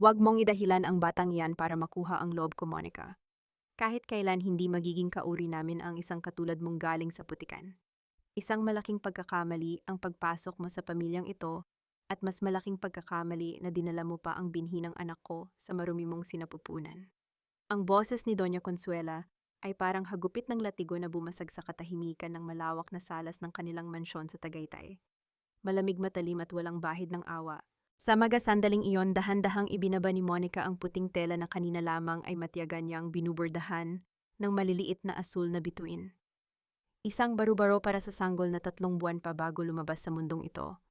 Huwag mong idahilan ang batang iyan para makuha ang loob ko, Monica. Kahit kailan hindi magiging kauri namin ang isang katulad mong galing sa putikan. Isang malaking pagkakamali ang pagpasok mo sa pamilyang ito at mas malaking pagkakamali na dinala mo pa ang binhi ng anak ko sa marumi mong sinapupunan. Ang boses ni Doña Consuela ay parang hagupit ng latigo na bumasag sa katahimikan ng malawak na salas ng kanilang mansyon sa Tagaytay. Malamig, matalim at walang bahid ng awa. Sa magasandaling iyon, dahan-dahang ibinaba ni Monica ang puting tela na kanina lamang ay matiyagan niyang binubordahan ng maliliit na asul na bituin. Isang baro-baro para sa sanggol na 3 buwan pa bago lumabas sa mundong ito.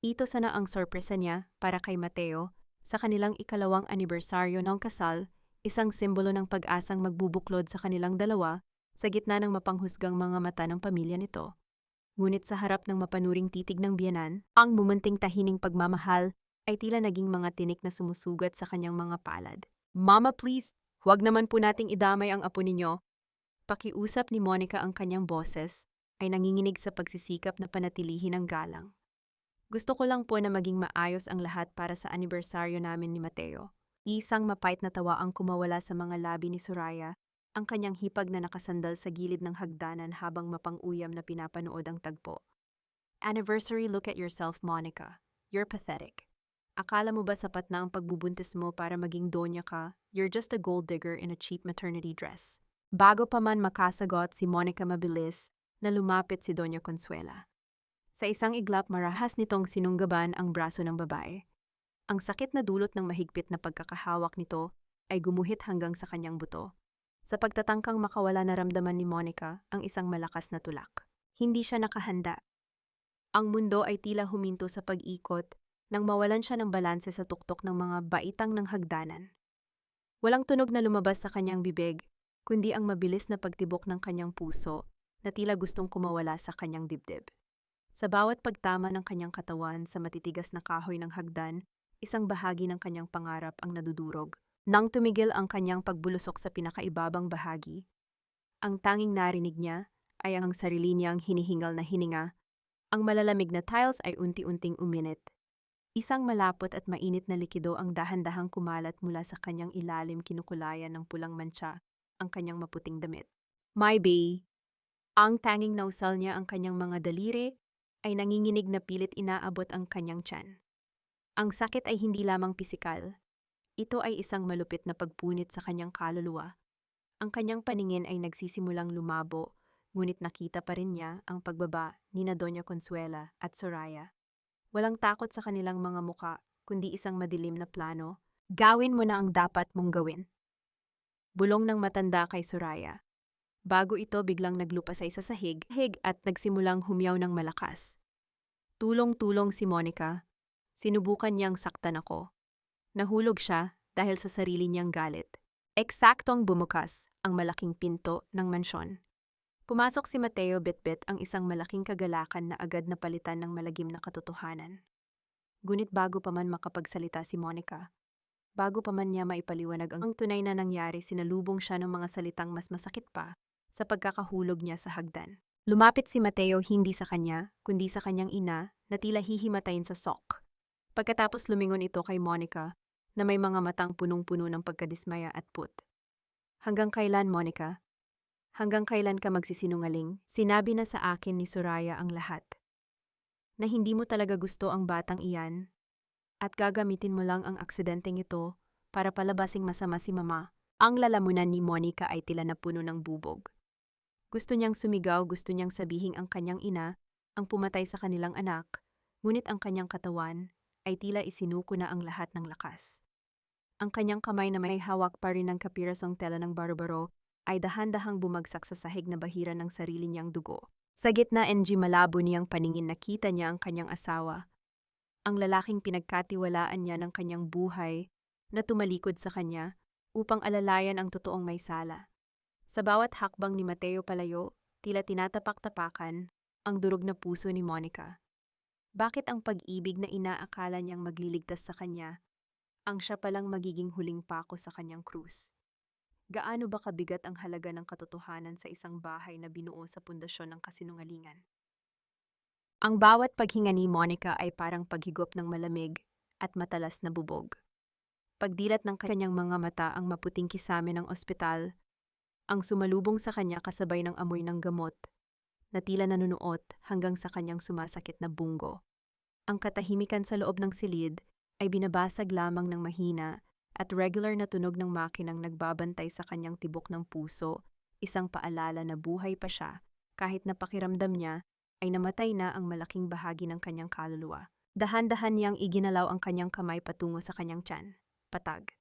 Ito sana ang sorpresa niya para kay Mateo sa kanilang ikalawang anibersaryo ng kasal, isang simbolo ng pag-asang magbubuklod sa kanilang dalawa sa gitna ng mapanghusgang mga mata ng pamilya nito. Ngunit sa harap ng mapanuring titig ng biyenan, ang mumunting tahining pagmamahal ay tila naging mga tinik na sumusugat sa kanyang mga palad. "Mama, please, huwag naman po nating idamay ang apo ninyo." Pakiusap ni Monica, ang kanyang boses ay nanginginig sa pagsisikap na panatilihin ang galang. "Gusto ko lang po na maging maayos ang lahat para sa anibersaryo namin ni Mateo." Isang mapait na tawa ang kumawala sa mga labi ni Soraya, ang kanyang hipag na nakasandal sa gilid ng hagdanan habang mapang-uyam na pinapanood ang tagpo. "Anniversary, look at yourself, Monica. You're pathetic. Akala mo ba sapat na ang pagbubuntis mo para maging donya ka? You're just a gold digger in a cheap maternity dress." Bago pa man makasagot si Monica, mabilis na lumapit si Doña Consuela. Sa isang iglap, marahas nitong sinunggaban ang braso ng babae. Ang sakit na dulot ng mahigpit na pagkakahawak nito ay gumuhit hanggang sa kanyang buto. Sa pagtatangkang makawala, naramdaman ni Monica ang isang malakas na tulak. Hindi siya nakahanda. Ang mundo ay tila huminto sa pag-ikot nang mawalan siya ng balanse sa tuktok ng mga baitang ng hagdanan. Walang tunog na lumabas sa kanyang bibig, kundi ang mabilis na pagtibok ng kanyang puso na tila gustong kumawala sa kanyang dibdib. Sa bawat pagtama ng kanyang katawan sa matitigas na kahoy ng hagdan, isang bahagi ng kanyang pangarap ang nadudurog. Nang tumigil ang kanyang pagbulusok sa pinakaibabang bahagi, ang tanging narinig niya ay ang sarili niyang hinihingal na hininga. Ang malalamig na tiles ay unti-unting uminit. Isang malapot at mainit na likido ang dahan-dahang kumalat mula sa kanyang ilalim, kinukulayan ng pulang mantsa ang kanyang maputing damit. "My bae." Ang tanging nausal niya ang kanyang mga daliri ay nanginginig na pilit inaabot ang kanyang tiyan. Ang sakit ay hindi lamang pisikal. Ito ay isang malupit na pagpunit sa kanyang kaluluwa. Ang kanyang paningin ay nagsisimulang lumabo, ngunit nakita pa rin niya ang pagbaba ni na Doña Consuela at Soraya. Walang takot sa kanilang mga muka, kundi isang madilim na plano. "Gawin mo na ang dapat mong gawin." Bulong ng matanda kay Soraya. Bago ito biglang naglupasay sa sahig at nagsimulang humyaw ng malakas. Tulong-tulong si Monica. Sinubukan niyang saktan ako. Nahulog siya dahil sa sarili niyang galit. Eksaktong bumukas ang malaking pinto ng mansyon. Pumasok si Mateo, bitbit ang isang malaking kagalakan na agad na palitan ng malagim na katotohanan. Ngunit bago pa man makapagsalita si Monica, bago pa man niya maipaliwanag ang tunay na nangyari, sinalubong siya ng mga salitang mas masakit pa sa pagkakahulog niya sa hagdan. Lumapit si Mateo, hindi sa kanya, kundi sa kanyang ina na tila hihimatayin sa sok. Pagkatapos lumingon ito kay Monica na may mga matang punong-puno ng pagkadismaya at put. "Hanggang kailan, Monica? Hanggang kailan ka magsisinungaling? Sinabi na sa akin ni Soraya ang lahat. Na hindi mo talaga gusto ang batang iyan at gagamitin mo lang ang aksidenteng ito para palabasing masama si Mama." Ang lalamunan ni Monica ay tila na puno ng bubog. Gusto niyang sumigaw, gusto niyang sabihin ang kanyang ina ang pumatay sa kanilang anak, ngunit ang kanyang katawan ay tila isinuko na ang lahat ng lakas. Ang kanyang kamay na may hawak pa rin ng kapirasong tela ng barbaro ay dahan-dahang bumagsak sa sahig na bahira ng sarili niyang dugo. Sa gitna malabo niyang paningin, nakita niya ang kanyang asawa, ang lalaking pinagkatiwalaan niya ng kanyang buhay na tumalikod sa kanya upang alalayan ang totoong may sala. Sa bawat hakbang ni Mateo palayo, tila tinatapak-tapakan ang durog na puso ni Monica. Bakit ang pag-ibig na inaakala niyang magliligtas sa kanya, ang siya palang magiging huling pako sa kanyang krus? Gaano ba kabigat ang halaga ng katotohanan sa isang bahay na binuo sa pundasyon ng kasinungalingan? Ang bawat paghinga ni Monica ay parang paghigop ng malamig at matalas na bubog. Pagdilat ng kanyang mga mata ang maputing kisame ng ospital, ang sumalubong sa kanya kasabay ng amoy ng gamot, na tila nanunuot hanggang sa kanyang sumasakit na bunggo. Ang katahimikan sa loob ng silid ay binabasag lamang ng mahina at regular na tunog ng makinang nagbabantay sa kanyang tibok ng puso, isang paalala na buhay pa siya kahit na pakiramdam niya ay namatay na ang malaking bahagi ng kanyang kaluluwa. Dahan-dahan niyang iginalaw ang kanyang kamay patungo sa kanyang tiyan. Patag.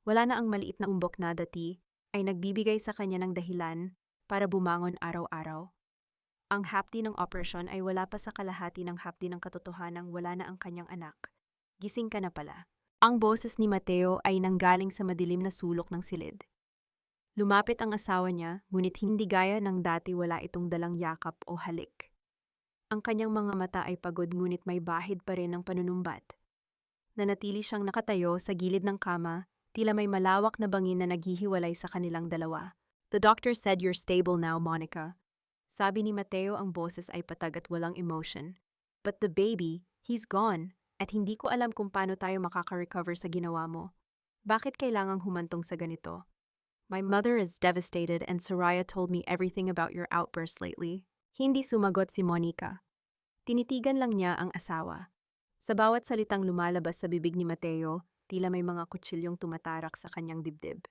Wala na ang maliit na umbok na dati ay nagbibigay sa kanya ng dahilan para bumangon araw-araw. Ang hapdi ng operasyon ay wala pa sa kalahati ng hapdi ng katotohanang wala na ang kanyang anak. Gising ka na pala. Ang boses ni Mateo ay nanggaling sa madilim na sulok ng silid. Lumapit ang asawa niya, ngunit hindi gaya ng dati wala itong dalang yakap o halik. Ang kanyang mga mata ay pagod ngunit may bahid pa rin ng panunumbat. Nanatili siyang nakatayo sa gilid ng kama, tila may malawak na bangin na naghihiwalay sa kanilang dalawa. "The doctor said you're stable now, Monica." Sabi ni Mateo, ang boses ay patag at walang emotion. "But the baby, he's gone, at hindi ko alam kung paano tayo makaka-recover sa ginawa mo. Bakit kailangang humantong sa ganito? My mother is devastated and Soraya told me everything about your outburst lately." Hindi sumagot si Monica. Tinitigan lang niya ang asawa. Sa bawat salitang lumalabas sa bibig ni Mateo, tila may mga kutsilyong tumatarak sa kanyang dibdib.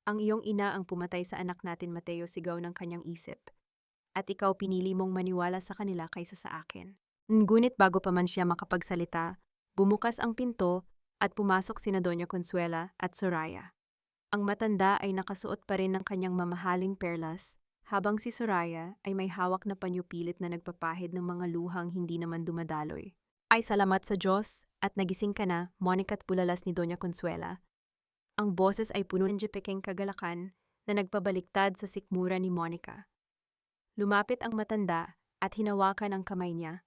"Ang iyong ina ang pumatay sa anak natin, Mateo," sigaw ng kanyang isip. "At ikaw pinili mong maniwala sa kanila kaysa sa akin." Ngunit bago pa man siya makapagsalita, bumukas ang pinto at pumasok sina Doña Consuela at Soraya. Ang matanda ay nakasuot pa rin ng kanyang mamahaling perlas, habang si Soraya ay may hawak na panyupilit na nagpapahid ng mga luhang hindi naman dumadaloy. "Ay, salamat sa Diyos at nagising ka na," Monica at bulalas ni Doña Consuela. Ang boses ay puno ng jipekeng kagalakan na nagpabaliktad sa sikmura ni Monica. Lumapit ang matanda at hinawakan ang kamay niya.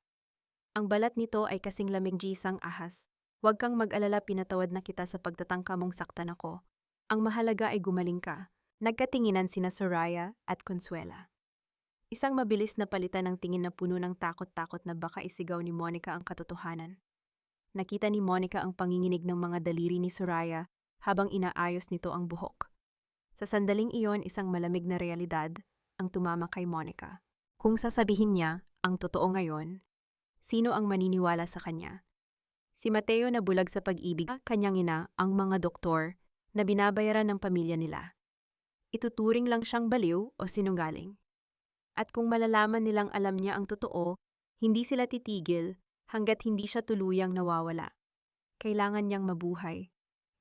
Ang balat nito ay kasing lamig gisang ahas. "Huwag kang mag-alala, pinatawad na kita sa pagtatangka mong saktan ako. Ang mahalaga ay gumaling ka." Nagkatinginan sina Soraya at Consuela. Isang mabilis na palitan ng tingin na puno ng takot-takot na baka isigaw ni Monica ang katotohanan. Nakita ni Monica ang panginginig ng mga daliri ni Soraya habang inaayos nito ang buhok. Sa sandaling iyon, isang malamig na realidad ang tumama kay Monica. Kung sasabihin niya ang totoo ngayon, sino ang maniniwala sa kanya? Si Mateo na bulag sa pag-ibig, kanyang ina, ang mga doktor na binabayaran ng pamilya nila. Ituturing lang siyang baliw o sinungaling. At kung malalaman nilang alam niya ang totoo, hindi sila titigil hanggat hindi siya tuluyang nawawala. Kailangan niyang mabuhay.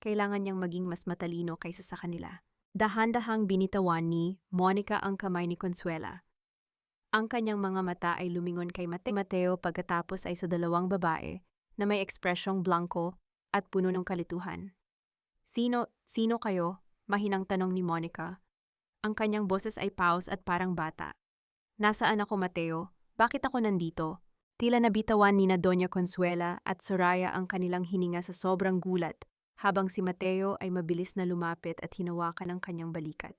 Kailangan niyang maging mas matalino kaysa sa kanila. Dahan-dahang binitawan ni Monica ang kamay ni Consuela. Ang kanyang mga mata ay lumingon kay Mateo pagkatapos ay sa dalawang babae na may ekspresyong blanco at puno ng kalituhan. Sino kayo?" Mahinang tanong ni Monica. Ang kanyang boses ay paus at parang bata. "Nasaan ako, Mateo? Bakit ako nandito?" Tila nabitawan ni na Doña Consuela at Soraya ang kanilang hininga sa sobrang gulat, habang si Mateo ay mabilis na lumapit at hinawakan ang kanyang balikat.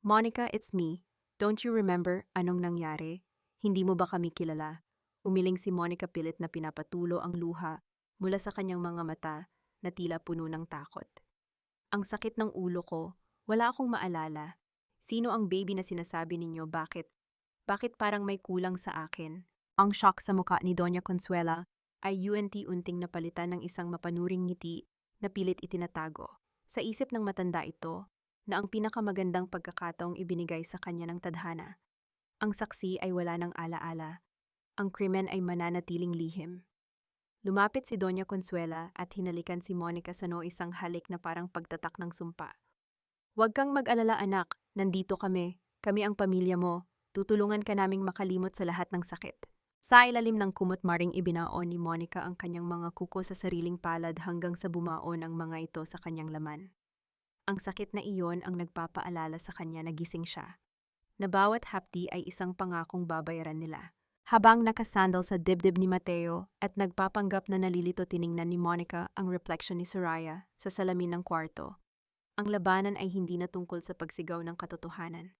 "Monica, it's me. Don't you remember anong nangyari? Hindi mo ba kami kilala?" Umiling si Monica pilit na pinapatulo ang luha mula sa kanyang mga mata na tila puno ng takot. "Ang sakit ng ulo ko. Wala akong maalala. Sino ang baby na sinasabi ninyo? Bakit parang may kulang sa akin?" Ang shock sa muka ni Doña Consuela ay unti-unting napalitan ng isang mapanuring ngiti na pilit itinatago. Sa isip ng matanda ito, na ang pinakamagandang pagkakataong ibinigay sa kanya ng tadhana. Ang saksi ay wala ng alaala. Ang krimen ay mananatiling lihim. Lumapit si Doña Consuela at hinalikan si Monica sa isang halik na parang pagtatak ng sumpa. "Huwag kang mag-alala, anak. Nandito kami. Kami ang pamilya mo. Tutulungan ka naming makalimot sa lahat ng sakit." Sa ilalim ng kumot-maring ibinaon ni Monica ang kanyang mga kuko sa sariling palad hanggang sa bumaon ang mga ito sa kanyang laman. Ang sakit na iyon ang nagpapaalala sa kanya na gising siya, na bawat hapdi ay isang pangakong babayaran nila. Habang nakasandal sa dibdib ni Mateo at nagpapanggap na nalilito, tiningnan ni Monica ang reflection ni Soraya sa salamin ng kwarto. Ang labanan ay hindi na tungkol sa pagsigaw ng katotohanan.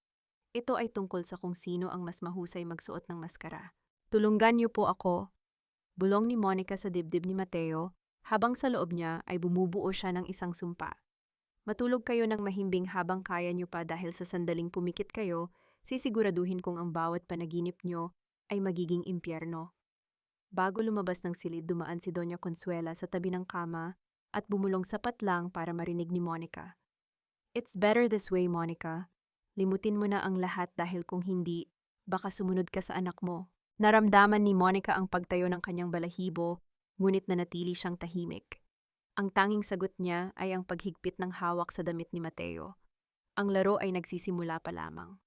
Ito ay tungkol sa kung sino ang mas mahusay magsuot ng maskara. "Tulungan niyo po ako," bulong ni Monica sa dibdib ni Mateo Habang sa loob niya ay bumubuo siya ng isang sumpa. Matulog kayo ng mahimbing habang kaya niyo pa dahil sa sandaling pumikit kayo, sisiguraduhin kong ang bawat panaginip niyo ay magiging impyerno. Bago lumabas ng silid, dumaan si Doña Consuela sa tabi ng kama at bumulong sapat lang para marinig ni Monica. It's better this way, Monica. Limutin mo na ang lahat dahil kung hindi, baka sumunod ka sa anak mo. Naramdaman ni Monica ang pagtayo ng kanyang balahibo, ngunit nanatili siyang tahimik. Ang tanging sagot niya ay ang paghigpit ng hawak sa damit ni Mateo. Ang laro ay nagsisimula pa lamang.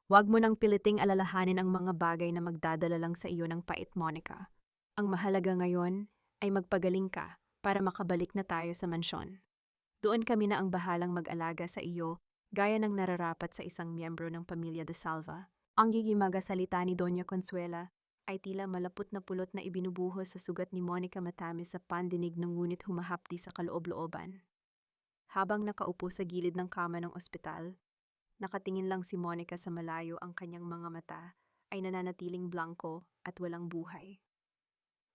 Huwag mo nang piliting alalahanin ang mga bagay na magdadala lang sa iyo ng pait, Monica. Ang mahalaga ngayon ay magpagaling ka para makabalik na tayo sa mansyon. Doon kami na ang bahalang mag-alaga sa iyo, gaya ng nararapat sa isang miyembro ng pamilya de Salva. Ang gigimaga salita ni Doña Consuela ay tila malapot na pulot na ibinubuhos sa sugat ni Monica Matamis sa pandinig ng ngunit humahapdi sa kaloob-looban. Habang nakaupo sa gilid ng kama ng ospital, nakatingin lang si Monica sa malayo, ang kanyang mga mata ay nananatiling blanco at walang buhay.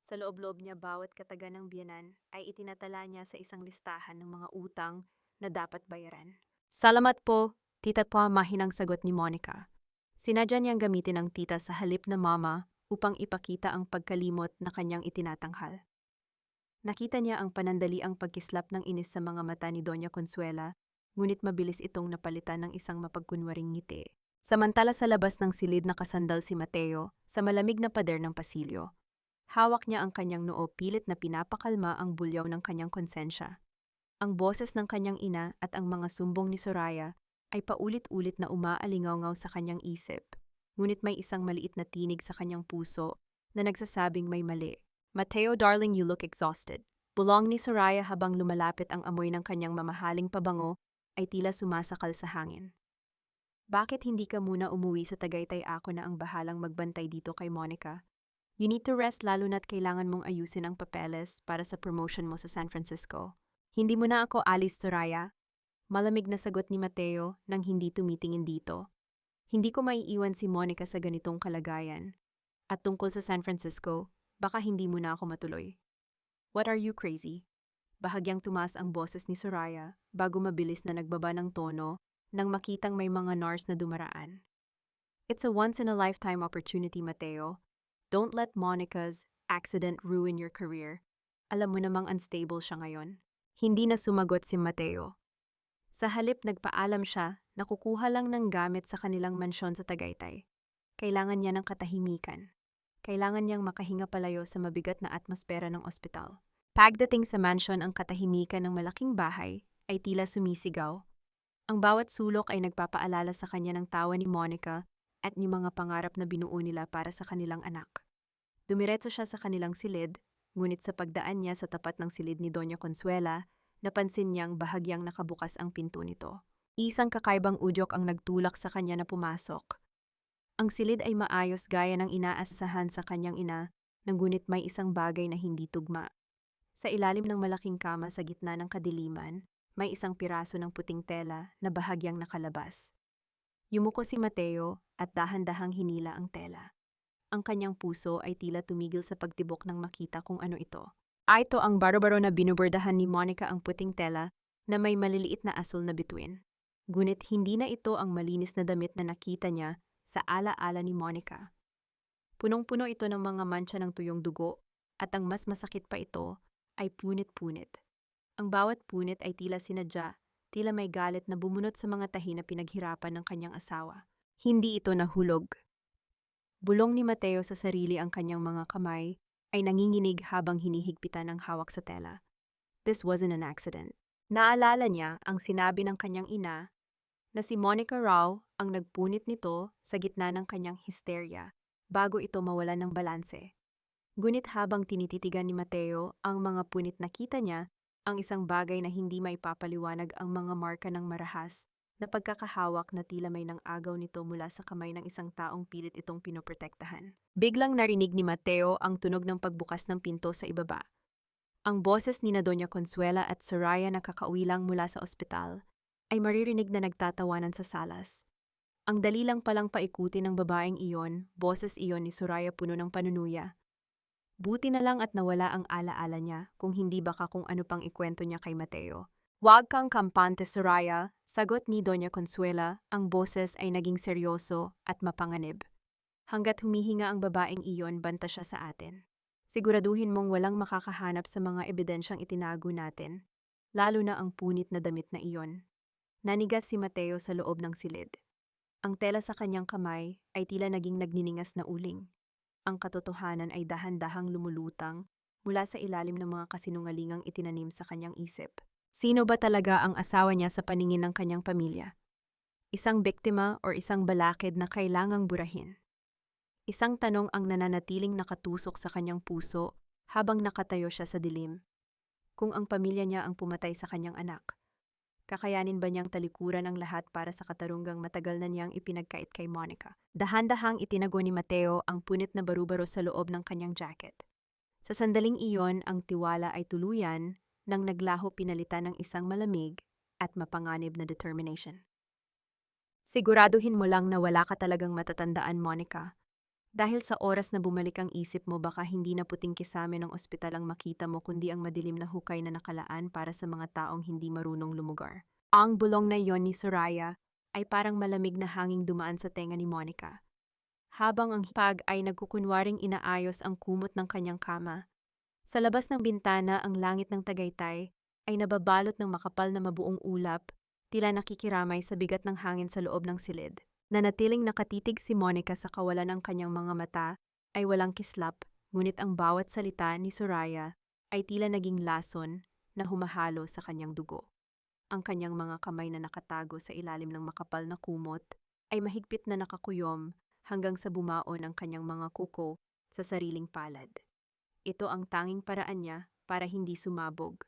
Sa loob-loob niya, bawat kataga ng biyanan ay itinatala niya sa isang listahan ng mga utang na dapat bayaran. Salamat po, tita po, mahinang sagot ni Monica. Sinadya niyang gamitin ang tita sa halip na mama upang ipakita ang pagkalimot na kanyang itinatanghal. Nakita niya ang panandaliang pagkislap ng inis sa mga mata ni Doña Consuela, ngunit mabilis itong napalitan ng isang mapagkunwaring ngiti. Samantala sa labas ng silid nakasandal si Mateo sa malamig na pader ng pasilyo. Hawak niya ang kanyang noo, pilit na pinapakalma ang bulyaw ng kanyang konsensya. Ang boses ng kanyang ina at ang mga sumbong ni Soraya ay paulit-ulit na umaalingaw sa kanyang isip, ngunit may isang maliit na tinig sa kanyang puso na nagsasabing may mali. Mateo, darling, you look exhausted. Bulong ni Soraya habang lumalapit, ang amoy ng kanyang mamahaling pabango ay tila sumasakal sa hangin. Bakit hindi ka muna umuwi sa Tagaytay? Ako na ang bahalang magbantay dito kay Monica. You need to rest, lalo na't kailangan mong ayusin ang papeles para sa promotion mo sa San Francisco. Hindi mo na ako alis, Soraya. Malamig na sagot ni Mateo nang hindi tumitingin dito. Hindi ko maiiwan si Monica sa ganitong kalagayan. At tungkol sa San Francisco, baka hindi mo na ako matuloy. What are you, crazy? Bahagyang tumaas ang boses ni Soraya bago mabilis na nagbaba ng tono nang makitang may mga NARS na dumaraan. It's a once-in-a-lifetime opportunity, Mateo. Don't let Monica's accident ruin your career. Alam mo namang unstable siya ngayon. Hindi na sumagot si Mateo. Sa halip, nagpaalam siya na kukuha lang ng gamit sa kanilang mansyon sa Tagaytay. Kailangan niya ng katahimikan. Kailangan niyang makahinga palayo sa mabigat na atmosfera ng ospital. Pagdating sa mansyon, ang katahimikan ng malaking bahay ay tila sumisigaw. Ang bawat sulok ay nagpapaalala sa kanya ng tawa ni Monica at ni mga pangarap na binuo nila para sa kanilang anak. Dumiretso siya sa kanilang silid, ngunit sa pagdaan niya sa tapat ng silid ni Doña Consuela, napansin niyang bahagyang nakabukas ang pinto nito. Isang kakaibang udyok ang nagtulak sa kanya na pumasok. Ang silid ay maayos gaya ng inaasahan sa kanyang ina, ngunit may isang bagay na hindi tugma. Sa ilalim ng malaking kama sa gitna ng kadiliman, may isang piraso ng puting tela na bahagyang nakalabas. Yumuko si Mateo at dahan-dahang hinila ang tela. Ang kanyang puso ay tila tumigil sa pagtibok nang makita kung ano ito. Ito ang baro-baro na binubordahan ni Monica, ang puting tela na may maliliit na asul na bituin. Ngunit hindi na ito ang malinis na damit na nakita niya sa ala-ala ni Monica. Punong-puno ito ng mga mancha ng tuyong dugo at ang mas masakit pa, ito ay punit-punit. Ang bawat punit ay tila sinadya, tila may galit na bumunot sa mga tahi na pinaghirapan ng kanyang asawa. Hindi ito nahulog. Bulong ni Mateo sa sarili, ang kanyang mga kamay ay nanginginig habang hinihigpitan ang hawak sa tela. This wasn't an accident. Naalala niya ang sinabi ng kanyang ina na si Monica raw ang nagpunit nito sa gitna ng kanyang hysteria bago ito mawalan ng balanse. Ngunit habang tinititigan ni Mateo ang mga punit, nakita niya ang isang bagay na hindi maipapaliwanag, ang mga marka ng marahas na pagkakahawak na tila may nang-agaw nito mula sa kamay ng isang taong pilit itong pinoprotektahan. Biglang narinig ni Mateo ang tunog ng pagbukas ng pinto sa ibaba. Ang boses ni Doña Consuela at Soraya na kakauwi lang mula sa ospital ay maririnig na nagtatawanan sa salas. Ang dali lang palang paikuti ng babaeng iyon, boses iyon ni Soraya puno ng panunuya. Buti na lang at nawala ang alaala niya kung hindi baka kung ano pang ikwento niya kay Mateo. Huwag kang kampante, Soraya, sagot ni Doña Consuela, ang boses ay naging seryoso at mapanganib. Hanggat humihinga ang babaeng iyon, banta siya sa atin. Siguraduhin mong walang makakahanap sa mga ebidensyang itinago natin, lalo na ang punit na damit na iyon. Nanigas si Mateo sa loob ng silid. Ang tela sa kanyang kamay ay tila naging nagniningas na uling. Ang katotohanan ay dahan-dahang lumulutang mula sa ilalim ng mga kasinungalingang itinanim sa kanyang isip. Sino ba talaga ang asawa niya sa paningin ng kanyang pamilya? Isang biktima o isang balakid na kailangang burahin? Isang tanong ang nananatiling nakatusok sa kanyang puso habang nakatayo siya sa dilim. Kung ang pamilya niya ang pumatay sa kanyang anak, kakayanin ba niyang talikuran ang lahat para sa katarunggang matagal na niyang ipinagkait kay Monica? Dahan-dahang itinago ni Mateo ang punit na barubaro sa loob ng kanyang jacket. Sa sandaling iyon, ang tiwala ay tuluyan nang naglaho pinalitan ng isang malamig at mapanganib na determination. Siguraduhin mo lang na wala ka talagang matatandaan, Monica. Dahil sa oras na bumalik ang isip mo, baka hindi na puting kisame ng ospital ang makita mo kundi ang madilim na hukay na nakalaan para sa mga taong hindi marunong lumugar. Ang bulong na iyon ni Soraya ay parang malamig na hanging dumaan sa tenga ni Monica. Habang ang hipag ay nagkukunwaring inaayos ang kumot ng kanyang kama. Sa labas ng bintana, ang langit ng Tagaytay ay nababalot ng makapal na mabuong ulap, tila nakikiramay sa bigat ng hangin sa loob ng silid. Nanatiling nakatitig si Monica sa kawalan ng kanyang mga mata ay walang kislap, ngunit ang bawat salita ni Soraya ay tila naging lason na humahalo sa kanyang dugo. Ang kanyang mga kamay na nakatago sa ilalim ng makapal na kumot ay mahigpit na nakakuyom hanggang sa bumaon ang kanyang mga kuko sa sariling palad. Ito ang tanging paraan niya para hindi sumabog.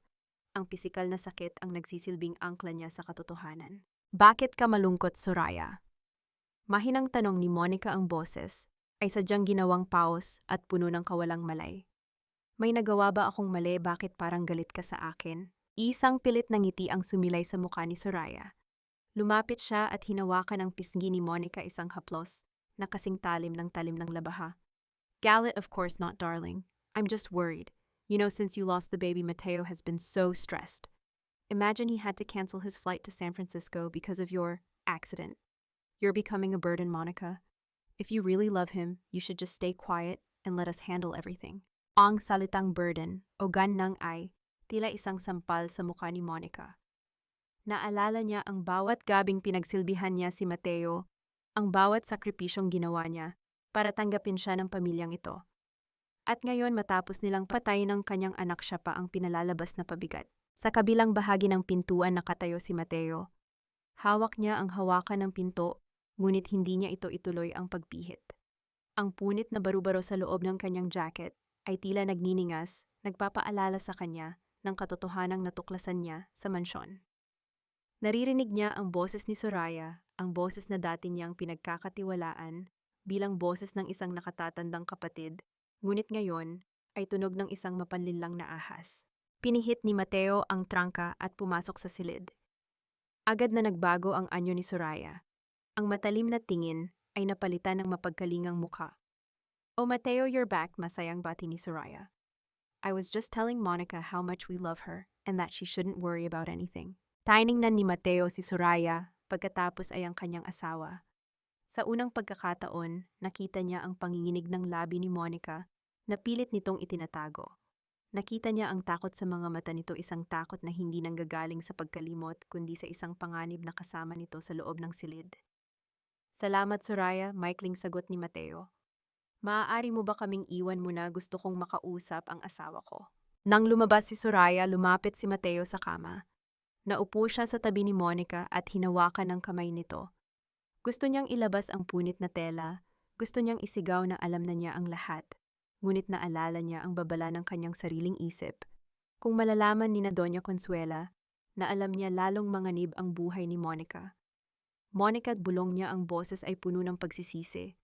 Ang pisikal na sakit ang nagsisilbing angkla niya sa katotohanan. Bakit ka malungkot, Soraya? Mahinang tanong ni Monica, ang boses ay sadyang ginawang paus at puno ng kawalang malay. May nagawa ba akong mali, bakit parang galit ka sa akin? Isang pilit na ngiti ang sumilay sa mukha ni Soraya. Lumapit siya at hinawakan ang pisngi ni Monica, isang haplos na kasing talim ng labaha. Galit, of course not, darling. I'm just worried. You know, since you lost the baby, Mateo has been so stressed. Imagine he had to cancel his flight to San Francisco because of your accident. You're becoming a burden, Monica. If you really love him, you should just stay quiet and let us handle everything. Ang salitang burden o ganang ay tila isang sampal sa mukha ni Monica. Naalala niya ang bawat gabing pinagsilbihan niya si Mateo, ang bawat sakripisyong ginawa niya para tanggapin siya ng pamilyang ito. At ngayon, matapos nilang patay ng kanyang anak, siya pa ang pinalalabas na pabigat. Sa kabilang bahagi ng pintuan nakatayo si Mateo. Hawak niya ang hawakan ng pinto, ngunit hindi niya ito ituloy ang pagpihit. Ang punit na barubaro sa loob ng kanyang jacket ay tila nagniningas, nagpapaalala sa kanya ng katotohanang natuklasan niya sa mansyon. Naririnig niya ang boses ni Soraya, ang boses na dati niyang pinagkakatiwalaan bilang boses ng isang nakatatandang kapatid, ngunit ngayon ay tunog ng isang mapanlinlang na ahas. Pinihit ni Mateo ang trangka at pumasok sa silid. Agad na nagbago ang anyo ni Soraya. Ang matalim na tingin ay napalitan ng mapagkalingang mukha. "Oh, Mateo, you're back," masayang bati ni Soraya. "I was just telling Monica how much we love her and that she shouldn't worry about anything." Tiningnan ni Mateo si Soraya pagkatapos ay ang kanyang asawa. Sa unang pagkakataon, nakita niya ang panginginig ng labi ni Monica na pilit nitong itinatago. Nakita niya ang takot sa mga mata nito, isang takot na hindi nanggagaling sa pagkalimot kundi sa isang panganib na kasama nito sa loob ng silid. "Salamat, Soraya," maikling sagot ni Mateo. "Maaari mo ba kaming iwan muna, gusto kong makausap ang asawa ko." Nang lumabas si Soraya, lumapit si Mateo sa kama. Naupo siya sa tabi ni Monica at hinawakan ang kamay nito. Gusto niyang ilabas ang punit na tela, gusto niyang isigaw na alam na niya ang lahat. Ngunit naalala niya ang babala ng kanyang sariling isip. Kung malalaman ni na Doña Consuela na alam niya, lalong manganib ang buhay ni Monica. "Monica," bulong niya, ang boses ay puno ng pagsisisi.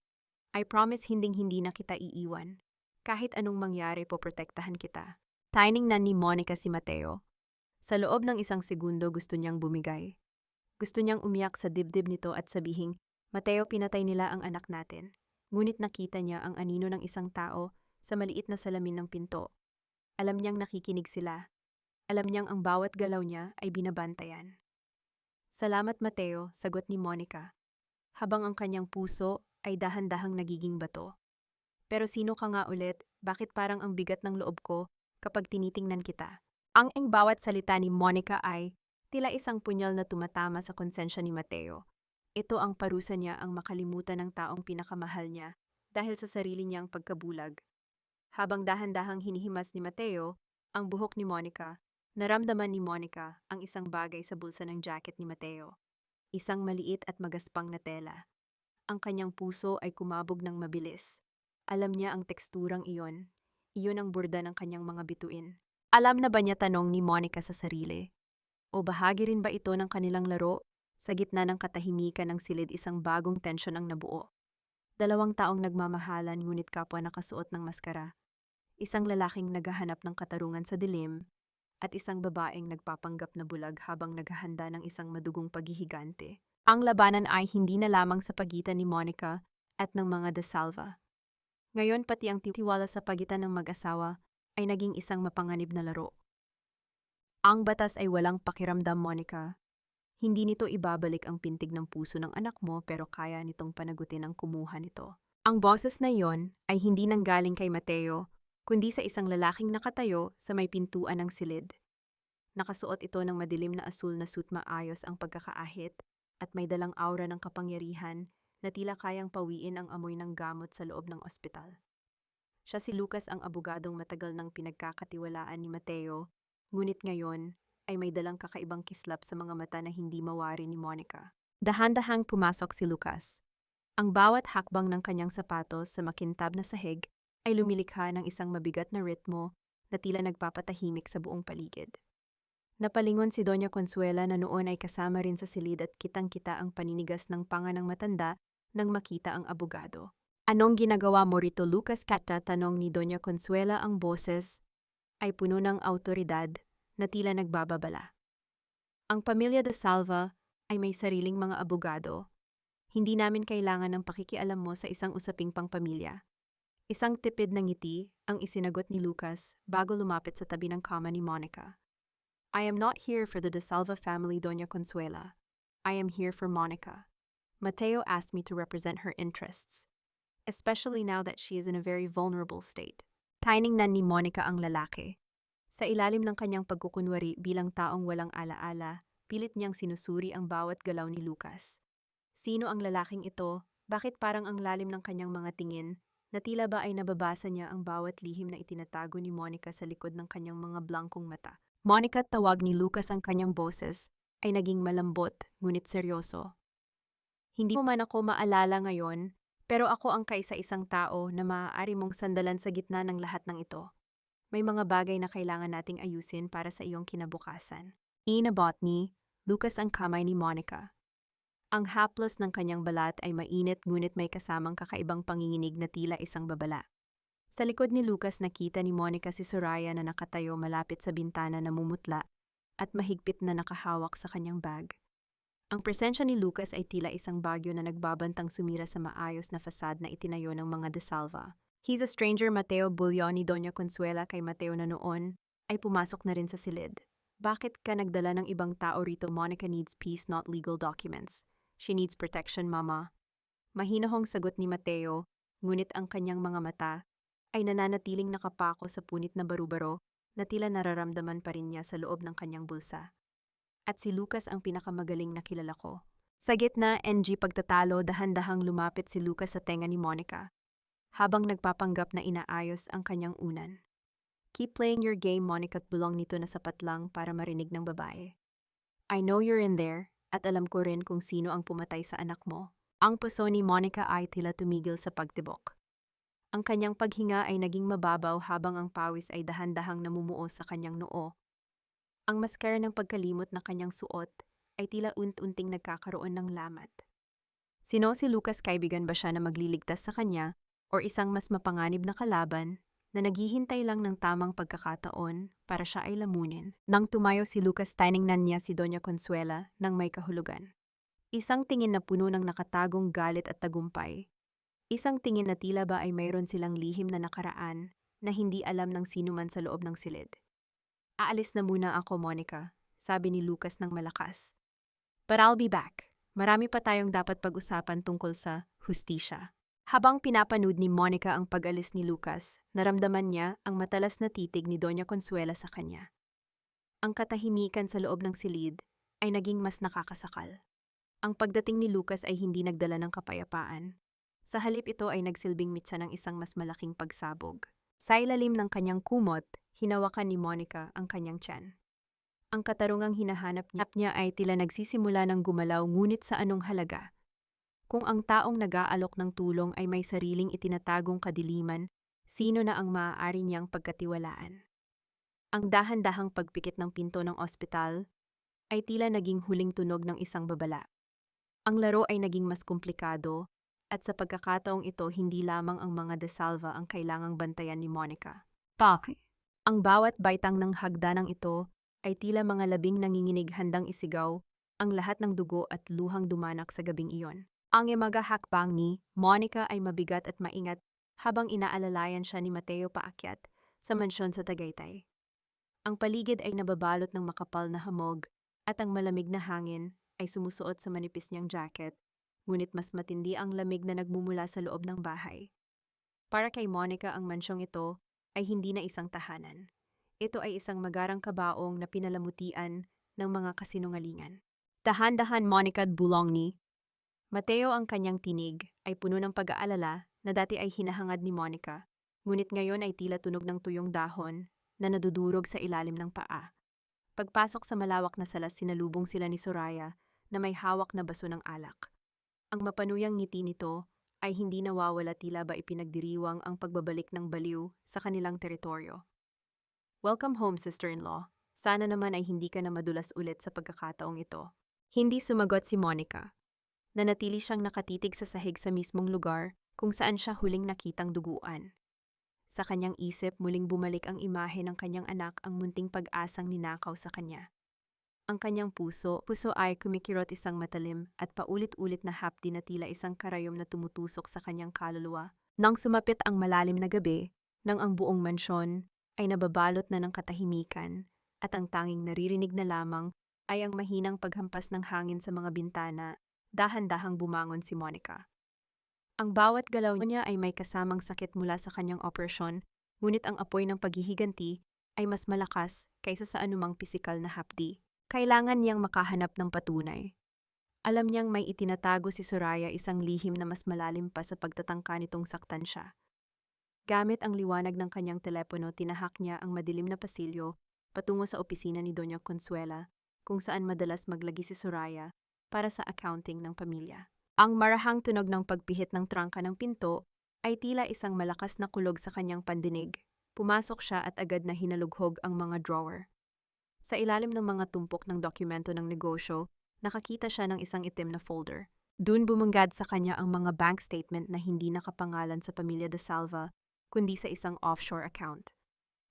"I promise hinding-hindi na kita iiwan. Kahit anong mangyari, poprotektahan kita." Tiningnan ni Monica si Mateo. Sa loob ng isang segundo, gusto niyang bumigay. Gusto niyang umiyak sa dibdib nito at sabihing, "Mateo, pinatay nila ang anak natin." Ngunit nakita niya ang anino ng isang tao sa maliit na salamin ng pinto. Alam niyang nakikinig sila. Alam niyang ang bawat galaw niya ay binabantayan. Salamat Mateo, sagot ni Monica, habang ang kanyang puso ay dahan-dahang nagiging bato. Pero sino ka nga ulit? Bakit parang ang bigat ng loob ko kapag tinitingnan kita? Ang bawat salita ni Monica ay tila isang punyal na tumatama sa konsensya ni Mateo. Ito ang parusa niya ang makalimutan ng taong pinakamahal niya dahil sa sarili niyang pagkabulag. Habang dahan-dahang hinihimas ni Mateo ang buhok ni Monica, naramdaman ni Monica ang isang bagay sa bulsa ng jacket ni Mateo. Isang maliit at magaspang na tela. Ang kanyang puso ay kumabog ng mabilis. Alam niya ang teksturang iyon. Iyon ang burda ng kanyang mga bituin. Alam na ba niya, tanong ni Monica sa sarili? O bahagi rin ba ito ng kanilang laro? Sa gitna ng katahimikan ng silid, isang bagong tensyon ang nabuo. Dalawang taong nagmamahalan ngunit kapwa nakasuot ng maskara. Isang lalaking naghahanap ng katarungan sa dilim at isang babaeng nagpapanggap na bulag habang naghahanda ng isang madugong paghihigante. Ang labanan ay hindi na lamang sa pagitan ni Monica at ng mga De Salva. Ngayon pati ang tiwala sa pagitan ng mag-asawa ay naging isang mapanganib na laro. Ang batas ay walang pakiramdam, Monica. Hindi nito ibabalik ang pintig ng puso ng anak mo pero kaya nitong panagutin ang kumuha nito. Ang boses na iyon ay hindi nanggaling kay Mateo, kundi sa isang lalaking nakatayo sa may pintuan ng silid. Nakasuot ito ng madilim na asul na suit, maayos ang pagkakaahit at may dalang aura ng kapangyarihan na tila kayang pawiin ang amoy ng gamot sa loob ng ospital. Siya si Lucas, ang abogadong matagal nang pinagkakatiwalaan ni Mateo, ngunit ngayon ay may dalang kakaibang kislap sa mga mata na hindi mawari ni Monica. Dahan-dahang pumasok si Lucas. Ang bawat hakbang ng kanyang sapatos sa makintab na sahig ay lumilikha ng isang mabigat na ritmo na tila nagpapatahimik sa buong paligid. Napalingon si Doña Consuela na noon ay kasama rin sa silid at kitang-kita ang paninigas ng panga ng matanda nang makita ang abogado. Anong ginagawa mo rito, Lucas? Tanong ni Doña Consuela. Ang boses ay puno ng awtoridad na tila nagbababala. Ang pamilya De Salva ay may sariling mga abogado. Hindi namin kailangan ng pakikialam mo sa isang usaping pangpamilya. Isang tipid na ngiti ang isinagot ni Lucas bago lumapit sa tabi ng kama ni Monica. I am not here for the De Salva family, Doña Consuela. I am here for Monica. Mateo asked me to represent her interests, especially now that she is in a very vulnerable state. Tiningnan ni Monica ang lalaki. Sa ilalim ng kanyang pagkukunwari bilang taong walang alaala, pilit niyang sinusuri ang bawat galaw ni Lucas. Sino ang lalaking ito? Bakit parang ang lalim ng kanyang mga tingin, na tila ba ay nababasa niya ang bawat lihim na itinatago ni Monica sa likod ng kanyang mga blankong mata? Monica, tawag ni Lucas. Ang kanyang boses ay naging malambot ngunit seryoso. Hindi mo man ako maalala ngayon, pero ako ang kaisa-isang tao na maaari mong sandalan sa gitna ng lahat ng ito. May mga bagay na kailangan nating ayusin para sa iyong kinabukasan. Inabot ni Lucas ang kamay ni Monica. Ang haplos ng kanyang balat ay mainit ngunit may kasamang kakaibang panginginig na tila isang babala. Sa likod ni Lucas nakita ni Monica si Soraya na nakatayo malapit sa bintana na mumutla at mahigpit na nakahawak sa kanyang bag. Ang presensya ni Lucas ay tila isang bagyo na nagbabantang sumira sa maayos na fasad na itinayo ng mga De Salva. He's a stranger, Mateo, bulyo ni Doña Consuela kay Mateo na noon ay pumasok na rin sa silid. Bakit ka nagdala ng ibang tao rito? Monica needs peace, not legal documents. She needs protection, Mama. Mahinahong sagot ni Mateo, ngunit ang kanyang mga mata ay nananatiling nakapako sa punit na barubaro na tila nararamdaman pa rin niya sa loob ng kanyang bulsa. At si Lucas ang pinakamagaling na kilala ko. Sa gitna NG pagtatalo, dahan-dahang lumapit si Lucas sa tenga ni Monica, habang nagpapanggap na inaayos ang kanyang unan. Keep playing your game, Monica, at bulong nito na sapat lang para marinig ng babae. I know you're in there, at alam ko rin kung sino ang pumatay sa anak mo. Ang puso ni Monica ay tila tumigil sa pagtibok. Ang kanyang paghinga ay naging mababaw habang ang pawis ay dahan-dahang namumuo sa kanyang noo. Ang maskara ng pagkalimot na kanyang suot ay tila unti-unting nagkakaroon ng lamat. Sino si Lucas? Kaibigan ba siya na magliligtas sa kanya o isang mas mapanganib na kalaban na naghihintay lang ng tamang pagkakataon para siya ay lamunin? Nang tumayo si Lucas, tiningnan niya si Doña Consuela nang may kahulugan. Isang tingin na puno ng nakatagong galit at tagumpay. Isang tingin na tila ba ay mayroon silang lihim na nakaraan na hindi alam ng sino man sa loob ng silid. Aalis na muna ako, Monica, sabi ni Lucas ng malakas. But I'll be back. Marami pa tayong dapat pag-usapan tungkol sa hustisya. Habang pinapanood ni Monica ang pag-alis ni Lucas, naramdaman niya ang matalas na titig ni Doña Consuela sa kanya. Ang katahimikan sa loob ng silid ay naging mas nakakasakal. Ang pagdating ni Lucas ay hindi nagdala ng kapayapaan. Sa halip ito ay nagsilbing mitsa ng isang mas malaking pagsabog. Sa ilalim ng kanyang kumot, hinawakan ni Monica ang kanyang tiyan. Ang katarungang hinahanap niya ay tila nagsisimula ng gumalaw ngunit sa anong halaga. Kung ang taong nag-aalok ng tulong ay may sariling itinatagong kadiliman, sino na ang maaari niyang pagkatiwalaan? Ang dahan-dahang pagpikit ng pinto ng ospital ay tila naging huling tunog ng isang babala. Ang laro ay naging mas komplikado at sa pagkakataong ito hindi lamang ang mga de Salva ang kailangang bantayan ni Monica. Bakit? Ang bawat baitang ng hagdanang ito ay tila mga labing nanginginig handang isigaw ang lahat ng dugo at luhang dumanak sa gabing iyon. Ang mga hakbang ni Monica ay mabigat at maingat habang inaalalayan siya ni Mateo paakyat sa mansyon sa Tagaytay. Ang paligid ay nababalot ng makapal na hamog at ang malamig na hangin ay sumusuot sa manipis niyang jacket, ngunit mas matindi ang lamig na nagmumula sa loob ng bahay. Para kay Monica ang mansyong ito ay hindi na isang tahanan. Ito ay isang magarang kabaong na pinalamutian ng mga kasinungalingan. Dahan-dahan Monica Bulongni. Mateo ang kanyang tinig ay puno ng pag-aalala na dati ay hinahangad ni Monica, ngunit ngayon ay tila tunog ng tuyong dahon na nadudurog sa ilalim ng paa. Pagpasok sa malawak na sala sinalubong sila ni Soraya na may hawak na baso ng alak. Ang mapanuyang ngiti nito ay hindi nawawala tila ba ipinagdiriwang ang pagbabalik ng baliw sa kanilang teritoryo. Welcome home, sister-in-law. Sana naman ay hindi ka na madulas ulit sa pagkakataong ito. Hindi sumagot si Monica. Nanatili siyang nakatitig sa sahig sa mismong lugar kung saan siya huling nakitang duguan. Sa kanyang isip muling bumalik ang imahe ng kanyang anak ang munting pag-asang ninakaw sa kanya. Ang kanyang puso ay kumikirot isang matalim at paulit-ulit na hapdi na tila isang karayom na tumutusok sa kanyang kaluluwa. Nang sumapit ang malalim na gabi, nang ang buong mansyon ay nababalot na ng katahimikan at ang tanging naririnig na lamang ay ang mahinang paghampas ng hangin sa mga bintana, dahan-dahang bumangon si Monica. Ang bawat galaw niya ay may kasamang sakit mula sa kanyang operasyon, ngunit ang apoy ng paghihiganti ay mas malakas kaysa sa anumang pisikal na hapdi. Kailangan niyang makahanap ng patunay. Alam niyang may itinatago si Soraya isang lihim na mas malalim pa sa pagtatangka nitong saktan siya. Gamit ang liwanag ng kanyang telepono, tinahak niya ang madilim na pasilyo patungo sa opisina ni Doña Consuela, kung saan madalas maglagi si Soraya para sa accounting ng pamilya. Ang marahang tunog ng pagpihit ng trangka ng pinto ay tila isang malakas na kulog sa kanyang pandinig. Pumasok siya at agad na hinalughog ang mga drawer. Sa ilalim ng mga tumpok ng dokumento ng negosyo, nakakita siya ng isang itim na folder. Doon bumungad sa kanya ang mga bank statement na hindi nakapangalan sa pamilya de Salva, kundi sa isang offshore account.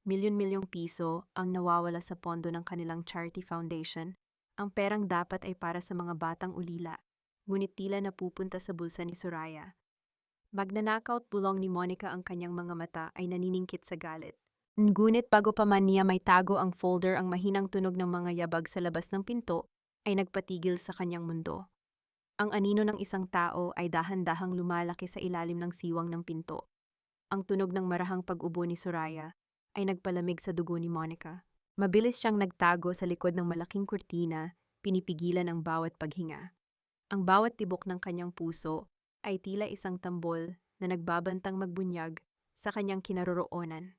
Milyon-milyong piso ang nawawala sa pondo ng kanilang charity foundation. Ang perang dapat ay para sa mga batang ulila, ngunit tila napupunta sa bulsa ni Soraya. Magnanakaut bulong ni Monica ang kanyang mga mata ay naniningkit sa galit. Ngunit bago pa man niya may tago ang folder, ang mahinang tunog ng mga yabag sa labas ng pinto ay nagpatigil sa kanyang mundo. Ang anino ng isang tao ay dahan-dahang lumalaki sa ilalim ng siwang ng pinto. Ang tunog ng marahang pag-ubo ni Soraya ay nagpalamig sa dugo ni Monica. Mabilis siyang nagtago sa likod ng malaking kurtina, pinipigilan ang bawat paghinga. Ang bawat tibok ng kanyang puso ay tila isang tambol na nagbabantang magbunyag sa kanyang kinaroroonan.